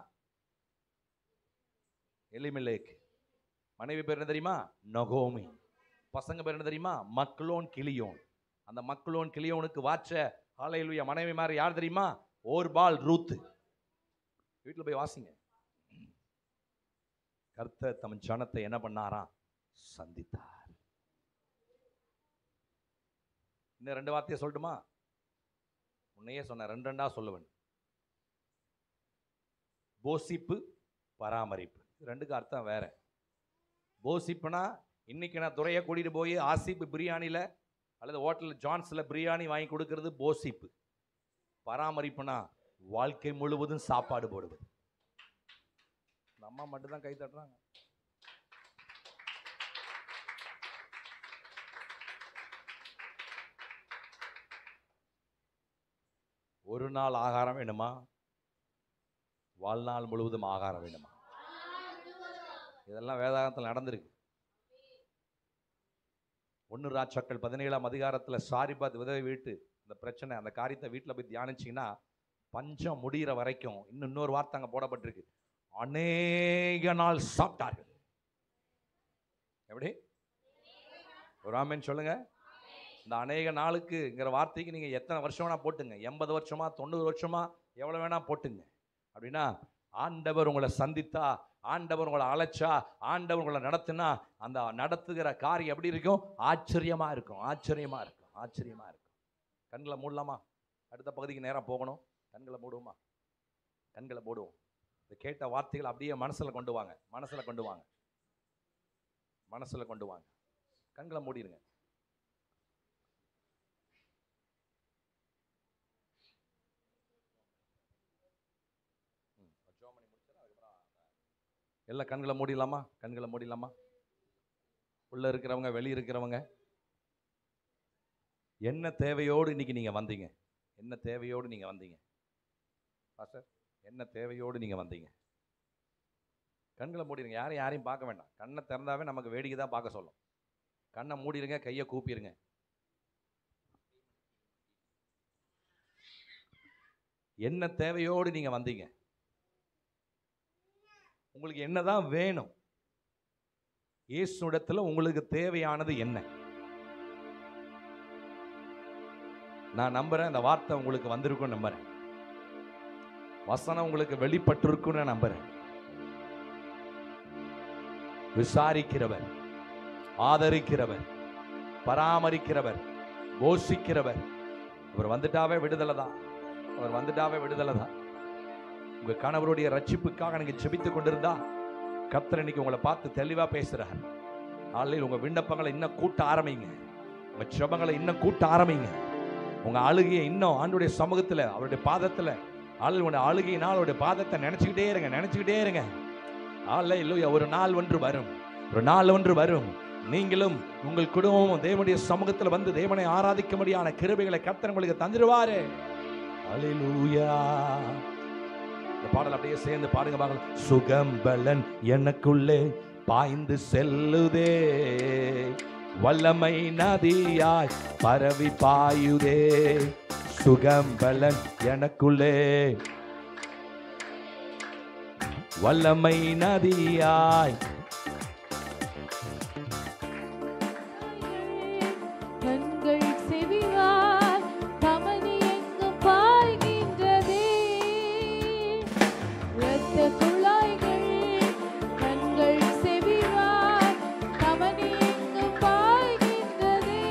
Speaker 3: எலிமெலேக். மனைவி பேர் என்ன தெரியுமா? நகோமி. பசங்க பேர் என்ன தெரியுமா? மக்லோன், கிளியோன். அந்த மக்லோன் கிளியோனுக்கு வாச்ச ஹalleluya மனைவி மாதிரி யார் தெரியுமா? ஓர்பால், ரூத்து. வீட்டில் போய் வாசிங்க. கர்த்தர் தம் ஜனத்தை என்ன பண்ணாராம்? சந்தித்தார். இன்னும் 2 வார்த்தையை சொல்லட்டுமா? முன்னையே சொன்ன 2 சொல்லுவேன். போசிப்பு, பராமரிப்பு. 2க்கு அர்த்தம் வேற. போசிப்புனா இன்னைக்கு நான் துறையை கூட்டிட்டு போய் ஆசிப்பு பிரியாணியில் அல்லது ஹோட்டல் ஜான்ஸில் பிரியாணி வாங்கி கொடுக்கறது போசிப்பு. பராமரிப்புனா வாழ்க்கை முழுவதும் சாப்பாடு போடுவது. அம்மா மட்டும்தான் கை தட்டுறாங்க. ஒரு நாள் ஆகாரம் வேணுமா? வாழ்நாள் முழுவதும் ஆகாரம் வேணுமா? இதெல்லாம் வேதாகத்தில் நடந்திருக்கு. 1 ராஜாக்கள் 17ஆம் அதிகாரத்தில் சாரிபாத் விதவை வீட்டு இந்த பிரச்சனை, அந்த காரியத்தை வீட்டில் போய் தியானிச்சிங்கன்னா பஞ்சம் முடிகிற வரைக்கும் இன்னொரு வார்த்தை அங்கே போடப்பட்டிருக்கு. அநேக நாள் சாப்பிட்டார்கள். எப்படி? ஒரு ஆமென் சொல்லுங்க. இந்த அநேக நாளுக்குங்கிற வார்த்தைக்கு நீங்க எத்தனை வருஷம் வேணா போட்டுங்க. 80 வருஷமா 90 வருஷமா எவ்வளவு வேணா போட்டுங்க. அப்படின்னா ஆண்டவர் உங்களை சந்தித்தா ஆண்டவர் உங்களை அழைச்சா, ஆண்டவர் உங்களை நடத்தினா, அந்த நடத்துகிற காரியம் எப்படி இருக்கும்? ஆச்சரியமா இருக்கும், ஆச்சரியமா இருக்கும், ஆச்சரியமா இருக்கும். கண்களை மூடலாமா? அடுத்த பகுதிக்கு நேரம் போகணும். கண்களை மூடுவோமா? கண்களை மூடுவோம். இந்த கேட்ட வார்த்தைகள் அப்படியே மனசுல கொண்டு வாங்க, மனசுல கொண்டு வாங்க, மனசுல கொண்டு வாங்க. கண்களை மூடிடுங்க. எல்லாம் கண்களை மூடிடலாமா? கண்களை மூடிடலாமா? உள்ள இருக்கிறவங்க, வெளியே இருக்கிறவங்க, என்ன தேவையோடு இன்னைக்கு நீங்க வந்தீங்க? என்ன தேவையோடு நீங்க வந்தீங்க? பாஸ்டர், என்ன தேவையோடு நீங்க வந்தீங்க? கண்களை மூடிடுங்க. யாரையும் பார்க்க வேண்டாம். கண்ணை திறந்தாவே நமக்கு வேடிக்கை தான் பார்க்க சொல்லும். கண்ணை மூடிடுங்க, கையை கூப்பிடுங்க. என்ன தேவையோடு நீங்க வந்தீங்க? உங்களுக்கு என்னதான் வேணும்? இயேசுவிடத்தில் உங்களுக்கு தேவையானது என்ன? நான் நம்புறேன் இந்த வார்த்தை உங்களுக்கு வந்திருக்கும், நம்புறேன். வசனம் உங்களுக்கு வெளிப்பட்டிருக்குன்னு நம்புறேன். விசாரிக்கிறவர், ஆதரிக்கிறவர், பராமரிக்கிறவர், போஷிக்கிறவர், அவர் வந்துட்டாவே விடுதலை தான். அவர் வந்துட்டாவே விடுதலை தான். உங்க கணவருடைய ரட்சிப்புக்காக நீங்க ஜெபித்துக் கொண்டிருந்தா, கர்த்தர் இன்னைக்கு உங்களை பார்த்து தெளிவா பேசுறார். ஆலையில் உங்க விண்ணப்பங்களை இன்னும் கூட்ட ஆரம்பிங்க. உங்க ஜெபங்களை இன்னும் கூட்ட ஆரம்பிங்க. உங்க அழுகையை இன்னும் ஆண்டவருடைய சமூகத்துல, அவருடைய பாதத்துல, உங்களுடைய அழுகையினால் அவருடைய பாதத்தை நினைச்சுக்கிட்டே இருங்க, நினைச்சுக்கிட்டே இருங்க. அல்லேலூயா. ஒரு நாள் ஒன்று வரும், ஒரு நாள் ஒன்று வரும். நீங்களும் உங்கள் குடும்பமும் தேவனுடைய சமூகத்தில் வந்து தேவனை ஆராதிக்கும்படியான கிருபைகளை கர்த்தர் உங்களுக்கு தந்துடுவாரு. அல்லேலூயா. இந்த பாடல் அப்படியே சேர்ந்து பாடுங்க பாருங்க. சுகம் பலன் எனக்குள்ளே பாய்ந்து செல்லுதே, வல்லமை நதியாய் பரவி பாயுதே. சுகம் பலன் எனக்குள்ளே வல்லமை நதியாய்.
Speaker 1: கண்கள் செவிவாய் கமனி எங்கும் பாய்கின்றதே, இரத்த குழாய்கள். கண்கள் செவிவாய் கமனி எங்கும் பாய்கின்றதே,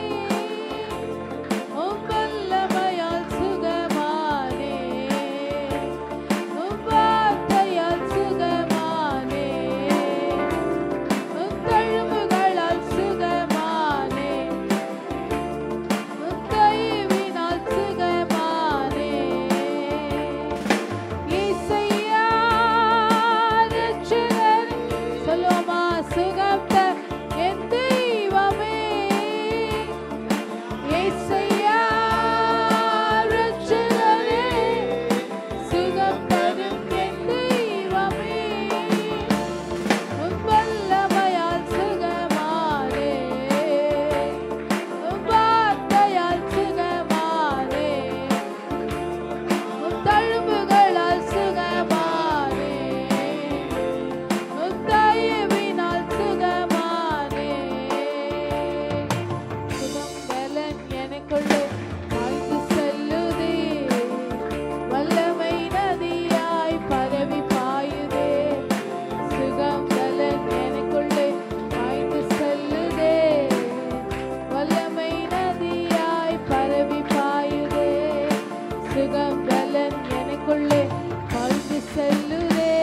Speaker 1: உம் வல்லமையால் சுகமானே, உம் வார்த்தையால் சுகமானே, உம் தழும்புகளால் சுகமானே, உம் தயவினால் சுகமானே. இயேசையா ரட்சகர், சொல்லுவோமா? சுகம் தர் என் தெய்வமே. இயேசையா ரட்சகரே, சுகம் தரும் என் தெய்வமே, உம் வல்லமையால் சுகமானே, உம் வார்த்தையால் சுகமானே, உம் தழும்புகளால் சுகமானே, உம் தயவினால் சுகமானே. சுகம் பலன் எனக்குள்ளே பாய்ந்து செல்லுதே, வல்லமை நதியாய் பரவி பாயுதே. சுகம் பலன் எனக்குள்ளே பாய்ந்து செல்லுதே, வல்லமை நதியாய் பரவி பாயுதே. சுகம் பலன் எனக்குள்ளே பாய்ந்து செல்லுதே,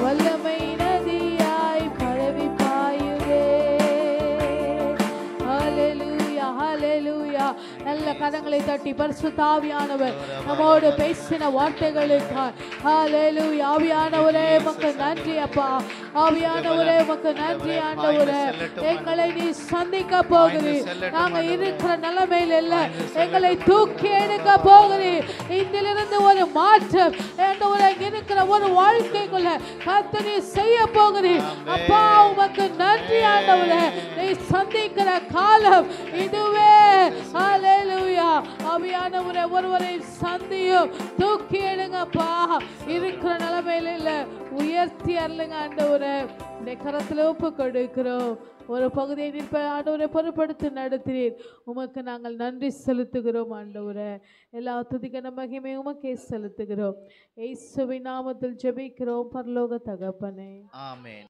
Speaker 1: வல்லமை நதியாய் பரவி பாயுதே. ஹல்லேலூயா, ஹல்லேலூயா. நல்ல கரங்களை தட்டி பரிசுத்த ஆவியானவர் நம்மோடு பேசின வார்த்தைகளுக்காய் ஹல்லேலூயா. ஆவியானவரே உமக்கு நன்றி அப்பா. ஆவியானவரே உமக்கு நன்றி ஆண்டவரே. எங்களை நீ சந்திக்க போகிறீர். நாங்க இருக்கிற நிலைமையில் இல்ல, எங்களை தூக்கி எடுக்க போகிறீர். இதிலிருந்து ஒரு மாற்றம் ஆண்டவரே இருக்கிற ஒரு வாழ்க்கைக்குள்ள கர்த்தர் நீ செய்ய போகிறீர் அப்பா. உமக்கு நன்றி ஆண்டவரே. நீ சந்திக்கிற காலம் இதுவே. ஹல்லேலூயா. ஆவியானவரே ஒருவரை சந்தியும், தூக்கி எடுங்கப்பா. இருக்கிற நிலைமையில இல்ல, உயர்த்தி அருளுங்க ஆண்டவரே. ஆண்டவரே இந்த கரத்தில் ஒப்பு கொடுக்கிறோம். ஒரு பகுதியை நிற்ப ஆண்டவரை பொறுப்படுத்தி நடத்தினீர். உமக்கு நாங்கள் நன்றி செலுத்துகிறோம் ஆண்டவரே. எல்லா துதிக்கான மகிமை உமக்கே செலுத்துகிறோம். இயேசுவின் நாமத்தில் ஜெபிக்கிறோம் பரலோக தகப்பனே.
Speaker 2: ஆமென்.